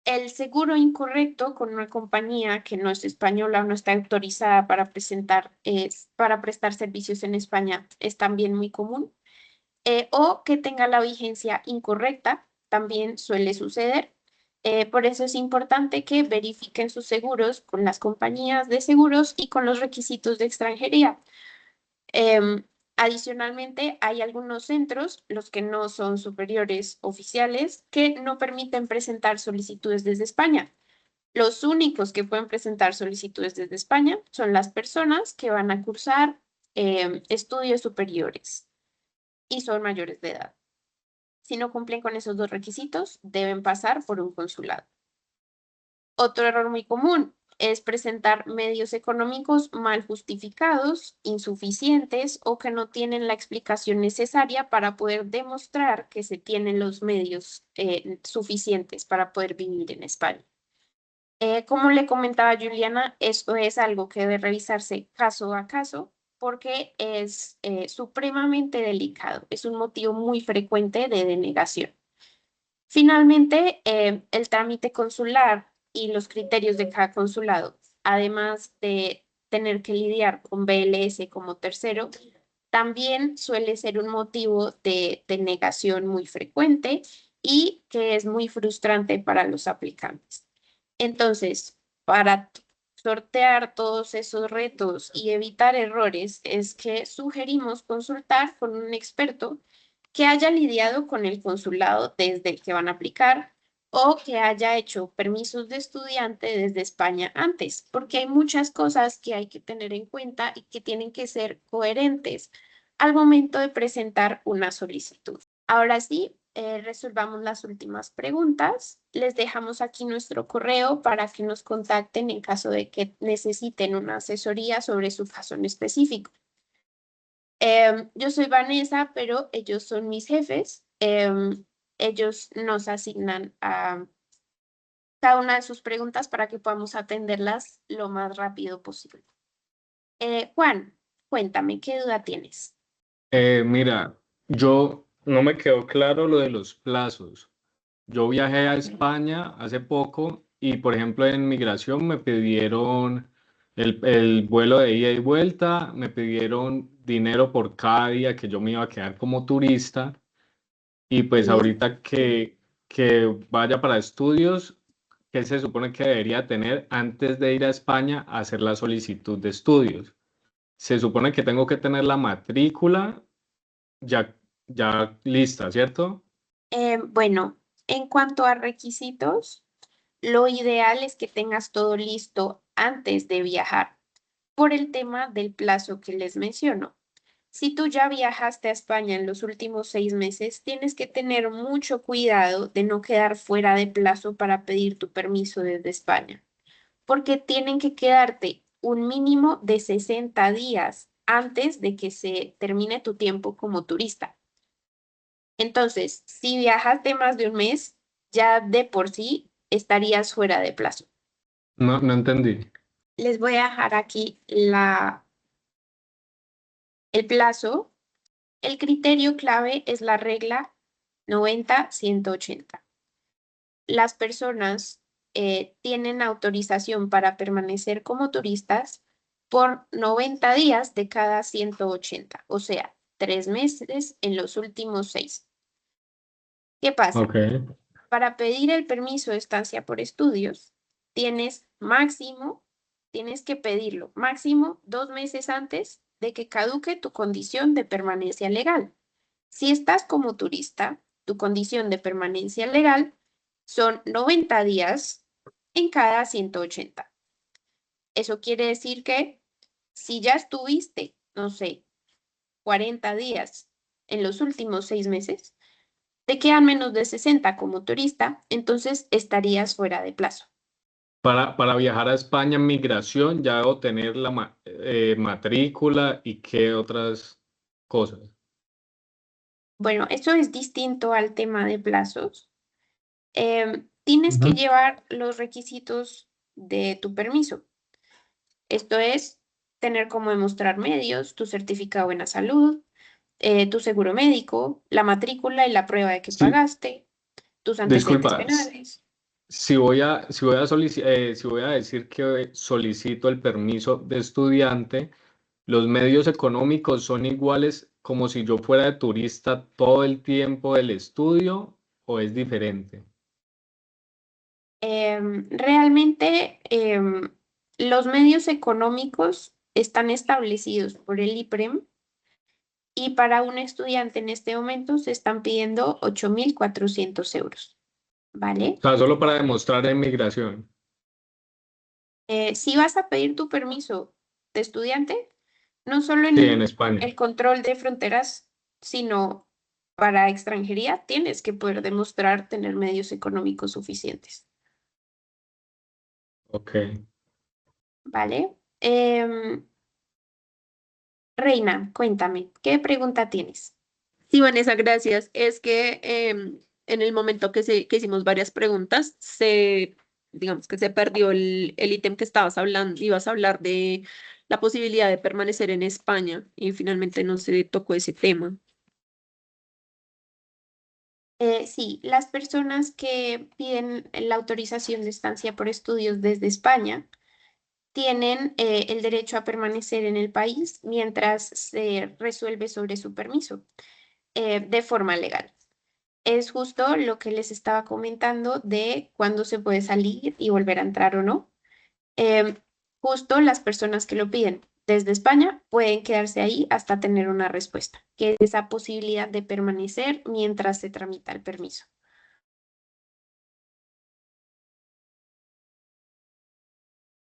El seguro incorrecto con una compañía que no es española o no está autorizada para prestar servicios en España es también muy común. O que tenga la vigencia incorrecta, también suele suceder. Por eso es importante que verifiquen sus seguros con las compañías de seguros y con los requisitos de extranjería. Adicionalmente, hay algunos centros, los que no son superiores oficiales, que no permiten presentar solicitudes desde España. Los únicos que pueden presentar solicitudes desde España son las personas que van a cursar estudios superiores y son mayores de edad. Si no cumplen con esos 2 requisitos, deben pasar por un consulado. Otro error muy común es presentar medios económicos mal justificados, insuficientes o que no tienen la explicación necesaria para poder demostrar que se tienen los medios suficientes para poder vivir en España. Como le comentaba Juliana, esto es algo que debe revisarse caso a caso porque es supremamente delicado. Es un motivo muy frecuente de denegación. Finalmente, el trámite consular y los criterios de cada consulado, además de tener que lidiar con BLS como tercero, también suele ser un motivo de denegación muy frecuente y que es muy frustrante para los aplicantes. Entonces, para sortear todos esos retos y evitar errores, es que sugerimos consultar con un experto que haya lidiado con el consulado desde el que van a aplicar o que haya hecho permisos de estudiante desde España antes, porque hay muchas cosas que hay que tener en cuenta y que tienen que ser coherentes al momento de presentar una solicitud. Ahora sí, resolvamos las últimas preguntas. Les dejamos aquí nuestro correo para que nos contacten en caso de que necesiten una asesoría sobre su caso en específico. Yo soy Vanessa, pero ellos son mis jefes. Ellos nos asignan a cada una de sus preguntas para que podamos atenderlas lo más rápido posible. Juan, cuéntame, ¿qué duda tienes? Mira, yo no me quedó claro lo de los plazos. Yo viajé a España hace poco y, por ejemplo, en migración me pidieron el vuelo de ida y vuelta, me pidieron dinero por cada día que yo me iba a quedar como turista y pues Sí. ahorita que vaya para estudios, ¿qué se supone que debería tener antes de ir a España a hacer la solicitud de estudios? Se supone que tengo que tener la matrícula ya, ya lista, ¿cierto? Bueno, en cuanto a requisitos, lo ideal es que tengas todo listo antes de viajar, por el tema del plazo que les menciono. Si tú ya viajaste a España en los últimos 6 meses, tienes que tener mucho cuidado de no quedar fuera de plazo para pedir tu permiso desde España, porque tienen que quedarte un mínimo de 60 días antes de que se termine tu tiempo como turista. Entonces, si viajas de más de un mes, ya de por sí estarías fuera de plazo. No, no entendí. Les voy a dejar aquí el plazo. El criterio clave es la regla 90-180. Las personas tienen autorización para permanecer como turistas por 90 días de cada 180, o sea, 3 meses en los últimos 6. ¿Qué pasa? Ok. Para pedir el permiso de estancia por estudios, tienes que pedirlo máximo 2 meses antes de que caduque tu condición de permanencia legal. Si estás como turista, tu condición de permanencia legal son 90 días en cada 180. Eso quiere decir que si ya estuviste, no sé, 40 días en los últimos 6 meses, te quedan menos de 60 como turista, entonces estarías fuera de plazo. Para viajar a España en migración ya debo tener la matrícula y qué otras cosas. Bueno, eso es distinto al tema de plazos. Tienes que Ujú. llevar los requisitos de tu permiso. Esto es tener como demostrar medios, tu certificado de buena salud, tu seguro médico, la matrícula y la prueba de que Sí, pagaste, tus antecedentes disculpa, penales. si voy a decir que solicito el permiso de estudiante, ¿los medios económicos son iguales como si yo fuera de turista todo el tiempo del estudio o es diferente? Realmente los medios económicos están establecidos por el IPREM y para un estudiante en este momento se están pidiendo 8.400 euros, ¿vale? O sea, solo para demostrar en migración. Si vas a pedir tu permiso de estudiante, no solo Sí, en en España. el control de fronteras, sino para extranjería, tienes que poder demostrar tener medios económicos suficientes, Ok. ¿vale? Reina, cuéntame, ¿qué pregunta tienes? Sí, Vanessa, gracias. Es que en el momento que hicimos varias preguntas, digamos que se perdió el ítem que estabas hablando, ibas a hablar de la posibilidad de permanecer en España y finalmente no se tocó ese tema. Sí, las personas que piden la autorización de estancia por estudios desde España tienen el derecho a permanecer en el país mientras se resuelve sobre su permiso de forma legal. Es justo lo que les estaba comentando de cuándo se puede salir y volver a entrar o no. Em, Justo las personas que lo piden desde España pueden quedarse ahí hasta tener una respuesta, que es esa posibilidad de permanecer mientras se tramita el permiso.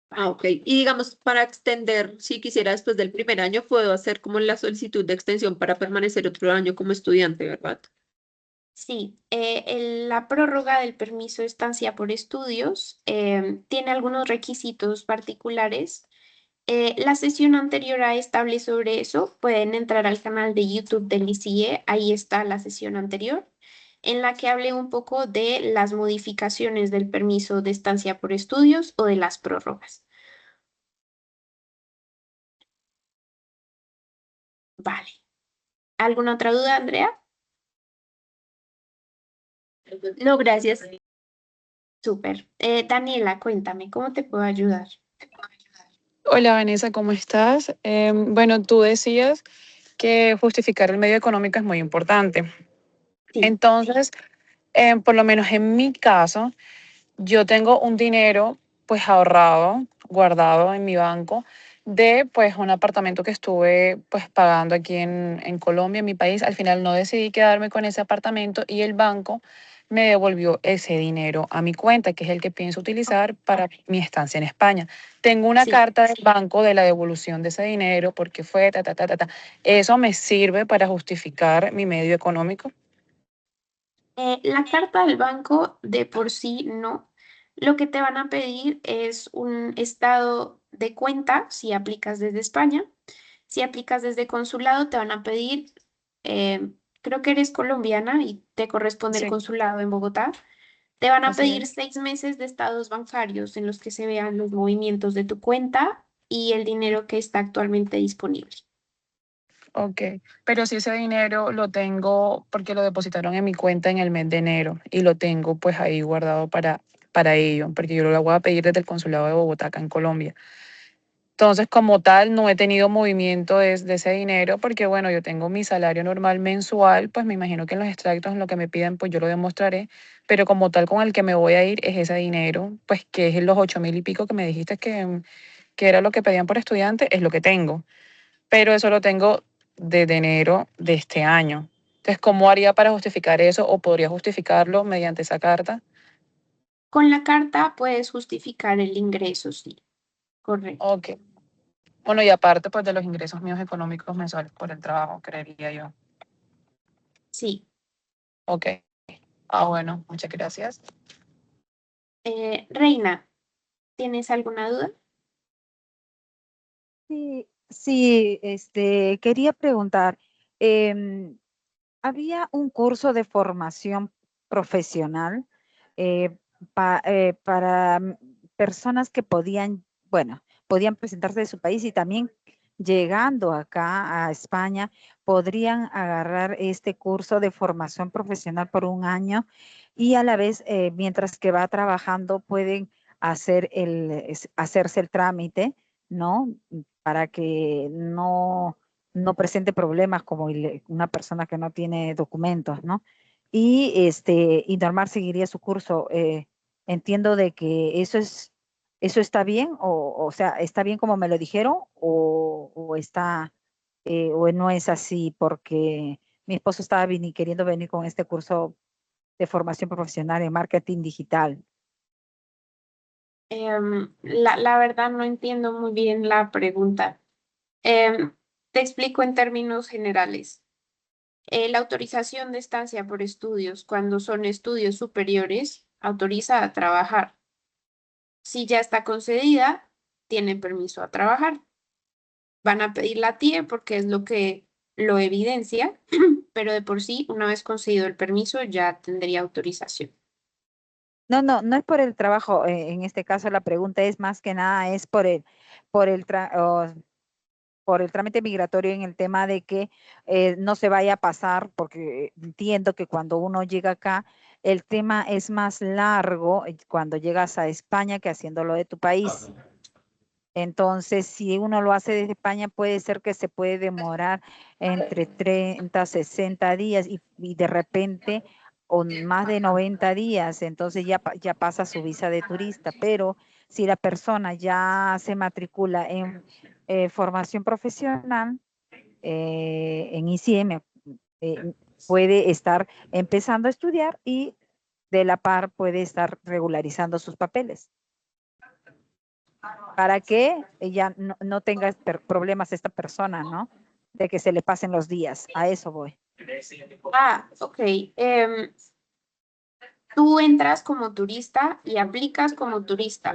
Ah, ok. Y digamos, para extender, si quisiera después del primer año, puedo hacer como la solicitud de extensión para permanecer otro año como estudiante, ¿verdad? Sí, la prórroga del permiso de estancia por estudios tiene algunos requisitos particulares. La sesión anterior a esta hablé sobre eso. Pueden entrar al canal de YouTube del ICIE, ahí está la sesión anterior, en la que hablé un poco de las modificaciones del permiso de estancia por estudios o de las prórrogas. Vale. ¿Alguna otra duda, Andrea? No, gracias. Súper. Daniela, cuéntame, ¿cómo te puedo ayudar? Hola Vanessa, ¿cómo estás? Bueno, tú decías que justificar el medio económico es muy importante. Sí, Entonces, por lo menos en mi caso, yo tengo un dinero pues ahorrado, guardado en mi banco de pues un apartamento que estuve pues pagando aquí en Colombia, en mi país. Al final no decidí quedarme con ese apartamento y el banco me devolvió ese dinero a mi cuenta, que es el que pienso utilizar para mi estancia en España. Tengo una sí. carta del banco de la devolución de ese dinero porque fue ta, ta, ta, ta, ta. ¿Eso me sirve para justificar mi medio económico? La carta del banco de por sí no. Lo que te van a pedir es un estado de cuenta si aplicas desde España. Si aplicas desde consulado, te van a pedir, creo que eres colombiana y te corresponde el Sí, consulado en Bogotá. Te van a así pedir es. 6 meses de estados bancarios en los que se vean los movimientos de tu cuenta y el dinero que está actualmente disponible. Ok, pero si ese dinero lo tengo porque lo depositaron en mi cuenta en el mes de enero y lo tengo pues ahí guardado para ello, porque yo lo voy a pedir desde el consulado de Bogotá acá en Colombia. Entonces, como tal, no he tenido movimiento de ese dinero porque, bueno, yo tengo mi salario normal mensual, pues me imagino que en los extractos, en lo que me piden, pues yo lo demostraré, pero como tal con el que me voy a ir es ese dinero, pues que es los 8.000 y pico que me dijiste que era lo que pedían por estudiante, es lo que tengo, pero eso lo tengo desde enero de este año. Entonces, ¿cómo haría para justificar eso o podría justificarlo mediante esa carta? Con la carta puedes justificar el ingreso, sí, correcto. Ok. Bueno, y aparte pues de los ingresos míos económicos mensuales por el trabajo, creería yo. Sí. Ok. Bueno, muchas gracias. Reina, ¿tienes alguna duda? Sí, sí, quería preguntar, em, había un curso de formación profesional para personas que podían, bueno, podían presentarse de su país y también llegando acá a España, podrían agarrar este curso de formación profesional por un año y a la vez, mientras que va trabajando, pueden hacerse el trámite, ¿no? Para que no presente problemas como una persona que no tiene documentos, ¿no? Y normal seguiría su curso. Entiendo de que eso está bien, o sea, está bien como me lo dijeron, o no es así, porque mi esposo estaba queriendo venir con este curso de formación profesional en marketing digital. La verdad no entiendo muy bien la pregunta. Te explico en términos generales. La autorización de estancia por estudios, cuando son estudios superiores, autoriza a trabajar. Si ya está concedida, tienen permiso a trabajar. Van a pedir la TIE porque es lo que lo evidencia, pero de por sí, una vez concedido el permiso, ya tendría autorización. No es por el trabajo, en este caso la pregunta es más que nada, es por el, tra- o por el trámite migratorio en el tema de que no se vaya a pasar, porque entiendo que cuando uno llega acá, el tema es más largo cuando llegas a España que haciéndolo de tu país. Entonces, si uno lo hace desde España, puede ser que se puede demorar entre 30, 60 días y de repente o más de 90 días, entonces ya pasa su visa de turista. Pero si la persona ya se matricula en formación profesional, en ICM, eh, puede estar empezando a estudiar y de la par puede estar regularizando sus papeles para que ella no tenga problemas esta persona, ¿no? De que se le pasen los días. A eso voy. Ok. Tú entras como turista y aplicas como turista,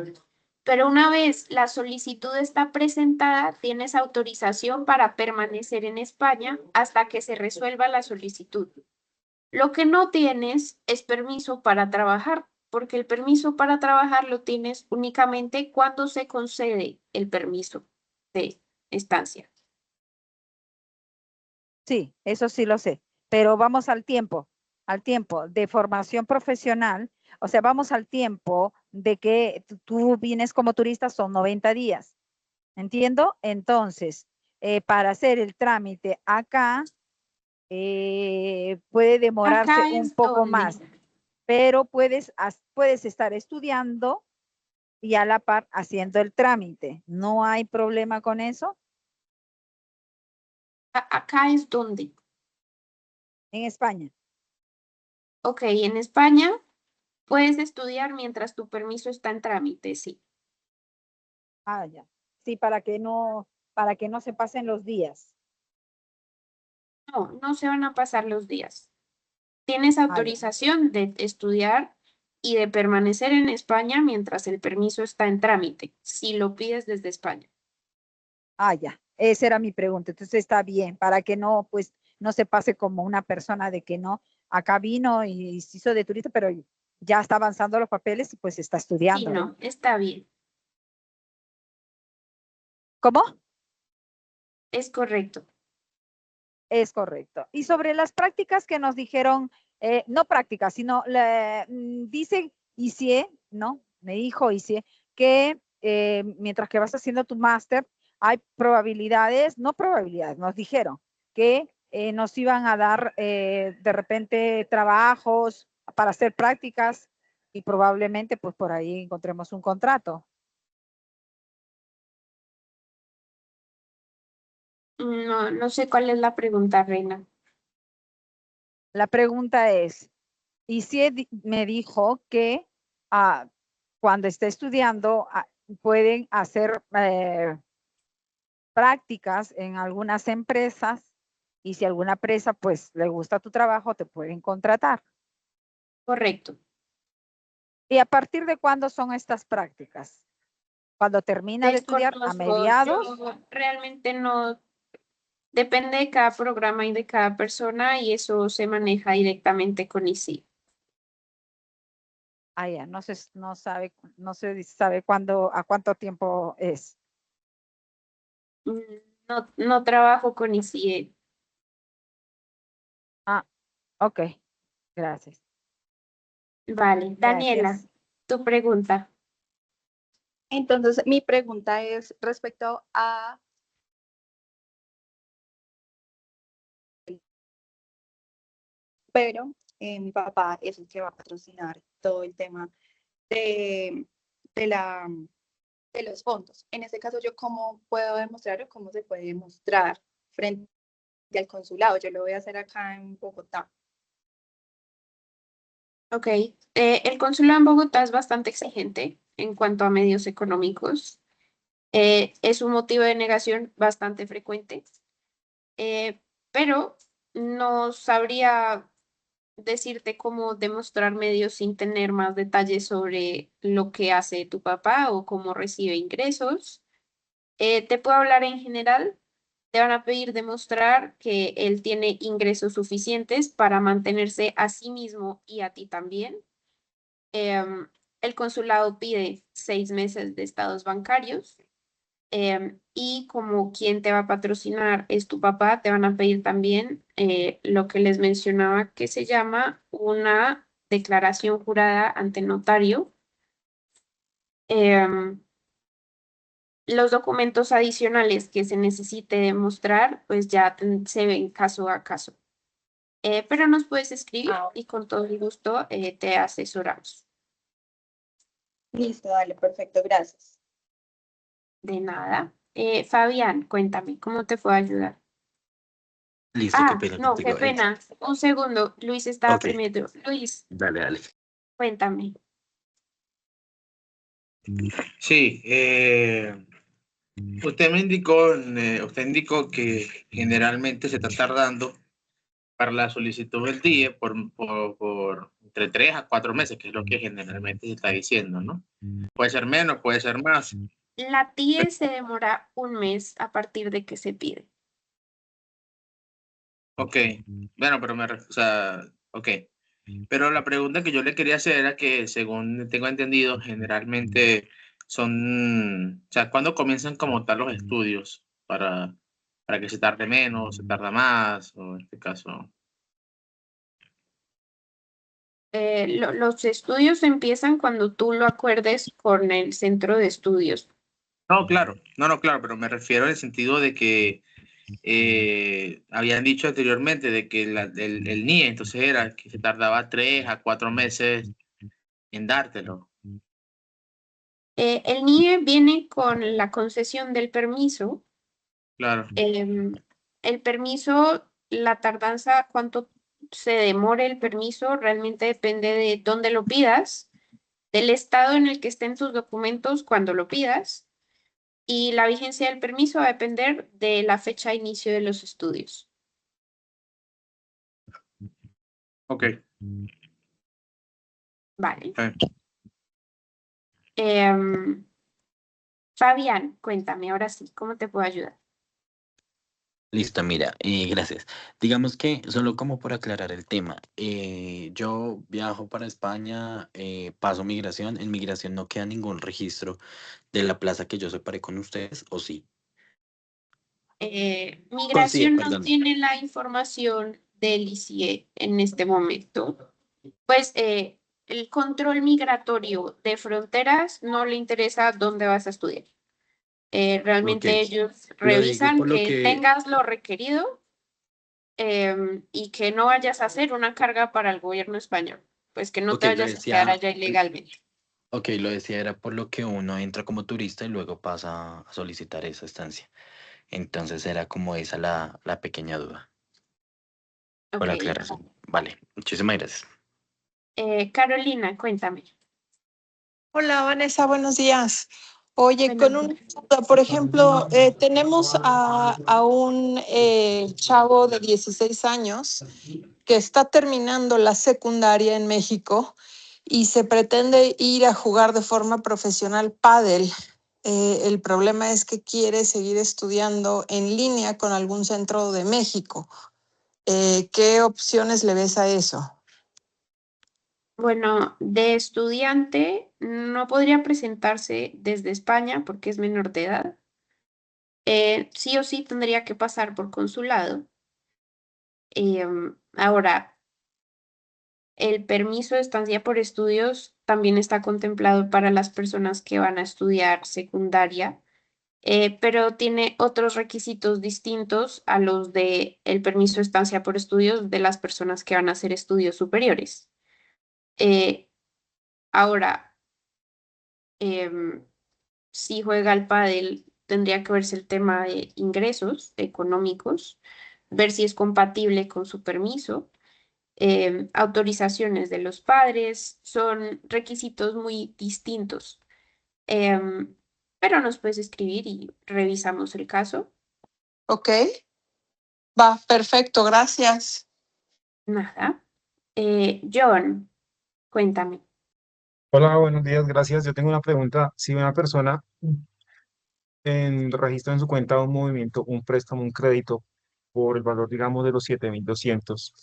pero una vez la solicitud está presentada, tienes autorización para permanecer en España hasta que se resuelva la solicitud. Lo que no tienes es permiso para trabajar, porque el permiso para trabajar lo tienes únicamente cuando se concede el permiso de estancia. Sí, eso sí lo sé. Pero vamos al tiempo. al tiempo de formación profesional, o sea, vamos al tiempo de que tú vienes como turista, son 90 días. ¿Entiendo? Entonces, para hacer el trámite acá, puede demorarse Acá un es poco donde. más, pero puedes estar estudiando y a la par haciendo el trámite. ¿No hay problema con eso? Acá es donde. En España. Ok, en España puedes estudiar mientras tu permiso está en trámite, sí. Ah, ya. Sí, para que no se pasen los días. No, no se van a pasar los días. Tienes Ah, ya. autorización de estudiar y de permanecer en España mientras el permiso está en trámite, si lo pides desde España. Ah, ya. Esa era mi pregunta. Entonces está bien, para que no, pues, no se pase como una persona de que no, acá vino y se hizo de turista, pero ya está avanzando los papeles y pues está Sí, estudiando, ¿no? no, está bien, ¿Cómo? es correcto. Es correcto. Y sobre las prácticas que nos dijeron, no prácticas, sino dice Isie, ¿no? Me dijo Isie, que mientras que vas haciendo tu máster, hay probabilidades, no probabilidades, nos dijeron que nos iban a dar de repente trabajos para hacer prácticas y probablemente pues por ahí encontremos un contrato. No, no sé cuál es la pregunta, Reina. La pregunta es, Isie me dijo que cuando esté estudiando pueden hacer prácticas en algunas empresas y si alguna empresa pues le gusta tu trabajo, te pueden contratar. Correcto. ¿Y a partir de cuándo son estas prácticas? ¿Cuando termina de estudiar? ¿A Desconozco, mediados? yo realmente no, depende de cada programa y de cada persona y eso se maneja directamente con ICI. Ah, ya, no se sabe cuándo, a cuánto tiempo es. No, no trabajo con ICI. Ah, ok, gracias. Vale, Daniela, Gracias. tu pregunta. Entonces, mi pregunta es respecto a pero mi papá es el que va a patrocinar todo el tema de, de la, de los fondos. En este caso, ¿yo cómo puedo demostrar o cómo se puede demostrar frente al consulado? Yo lo voy a hacer acá en Bogotá. Ok, el consulado en Bogotá es bastante exigente en cuanto a medios económicos. Es un motivo de negación bastante frecuente, pero no sabría decirte cómo demostrar medios sin tener más detalles sobre lo que hace tu papá o cómo recibe ingresos. Te puedo hablar en general. Te van a pedir demostrar que él tiene ingresos suficientes para mantenerse a sí mismo y a ti también. Em, el consulado pide 6 meses de estados bancarios. Y como quien te va a patrocinar es tu papá, te van a pedir también lo que les mencionaba que se llama una declaración jurada ante notario. Em, los documentos adicionales que se necesite demostrar, pues ya se ven caso a caso. Pero nos puedes escribir y con todo el gusto te asesoramos. Listo, dale, perfecto, gracias. De nada. Fabián, cuéntame, ¿cómo te puedo ayudar? Listo, qué Ah, pena no, qué contigo. pena. Un segundo, Luis estaba Ok, primero. Luis, dale, dale. cuéntame. Sí, usted indicó que generalmente se está tardando para la solicitud del DIE por entre 3 a 4 meses, que es lo que generalmente se está diciendo, ¿no? Puede ser menos, puede ser más. La TIE se demora un mes a partir de que se pide. Ok, bueno, pero o sea, ok. Pero la pregunta que yo le quería hacer era que, según tengo entendido, generalmente son, o sea, ¿cuándo comienzan como tal los estudios para que se tarde menos, se tarda más, o en este caso? Los estudios empiezan cuando tú lo acuerdes con el centro de estudios. No, claro, no, claro, pero me refiero en el sentido de que habían dicho anteriormente de que el NIE entonces era que se tardaba 3 a 4 meses en dártelo. El NIE viene con la concesión del permiso. Claro. El permiso, la tardanza, cuánto se demore el permiso, realmente depende de dónde lo pidas, del estado en el que estén tus documentos cuando lo pidas, y la vigencia del permiso va a depender de la fecha de inicio de los estudios. Ok. Vale. Fabián, cuéntame ahora sí, ¿cómo te puedo ayudar? Listo, mira, gracias. Digamos que solo como por aclarar el tema, yo viajo para España, paso migración, en migración no queda ningún registro de la plaza que yo separé con ustedes, ¿o sí? Migración no perdón. tiene la información del ICIE en este momento. Pues el control migratorio de fronteras no le interesa dónde vas a estudiar. Realmente Ok. ellos Lo digo revisan por lo que tengas lo requerido y que no vayas a hacer una carga para el gobierno español, pues que no te Ok, lo vayas a quedar decía, allá ilegalmente. ok, lo decía era por lo que uno entra como turista y luego pasa a solicitar esa estancia. Entonces era como esa la pequeña duda. Por Ok, la aclaración. Vale, muchísimas gracias. Carolina, cuéntame. Hola Vanessa, buenos días. Oye, Buenos con una días. duda, por ejemplo, tenemos a un chavo de 16 años que está terminando la secundaria en México y se pretende ir a jugar de forma profesional pádel. El problema es que quiere seguir estudiando en línea con algún centro de México. ¿Qué opciones le ves a eso? Bueno, de estudiante no podría presentarse desde España porque es menor de edad. Sí o sí tendría que pasar por consulado. Ahora, el permiso de estancia por estudios también está contemplado para las personas que van a estudiar secundaria, pero tiene otros requisitos distintos a los de el permiso de estancia por estudios de las personas que van a hacer estudios superiores. Ahora, si juega al pádel, tendría que verse el tema de ingresos económicos, ver si es compatible con su permiso. Autorizaciones de los padres, son requisitos muy distintos. Pero nos puedes escribir y revisamos el caso. Ok, va, perfecto, gracias. Nada. John, cuéntame. Hola, buenos días, gracias. Yo tengo una pregunta. Si una persona registra en su cuenta un movimiento, un préstamo, un crédito por el valor, digamos, de los 7.200,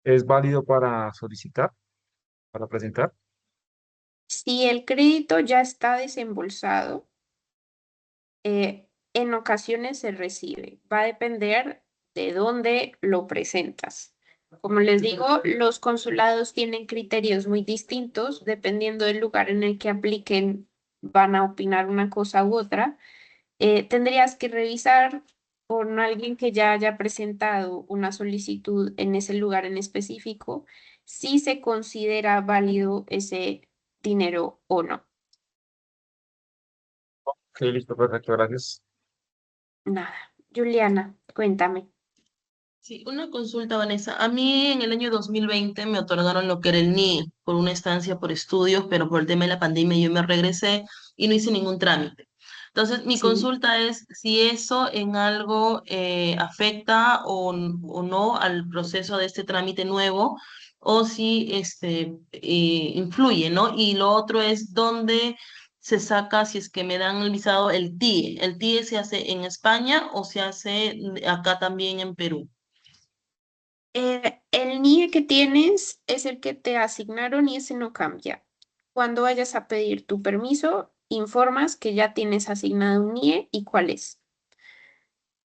¿es válido para solicitar, para presentar? Si el crédito ya está desembolsado, en ocasiones se recibe. Va a depender de dónde lo presentas. Como les digo, los consulados tienen criterios muy distintos. Dependiendo del lugar en el que apliquen, van a opinar una cosa u otra. Tendrías que revisar con alguien que ya haya presentado una solicitud en ese lugar en específico si se considera válido ese dinero o no. Sí, listo, perfecto, gracias. Nada. Juliana, cuéntame. Sí, una consulta, Vanessa. A mí en el año 2020 me otorgaron lo que era el NIE por una estancia por estudios, pero por el tema de la pandemia yo me regresé y no hice ningún trámite. Entonces, mi Sí. consulta es si eso en algo afecta o no al proceso de este trámite nuevo o si influye, ¿no? Y lo otro es dónde se saca, si es que me dan el visado, el TIE. ¿El TIE se hace en España o se hace acá también en Perú? El NIE que tienes es el que te asignaron y ese no cambia. Cuando vayas a pedir tu permiso, informas que ya tienes asignado un NIE y cuál es.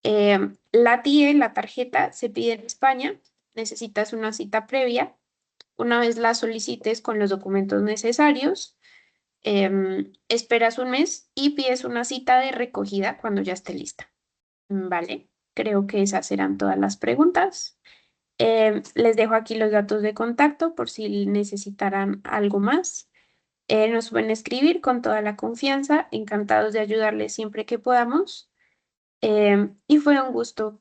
La TIE, la tarjeta, se pide en España, necesitas una cita previa Una vez la solicites con los documentos necesarios, esperas un mes y pides una cita de recogida cuando ya esté lista. Vale, creo que esas serán todas las preguntas. Les dejo aquí los datos de contacto por si necesitaran algo más. Nos pueden escribir con toda la confianza, encantados de ayudarles siempre que podamos. Y fue un gusto.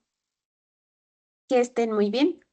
Que estén muy bien.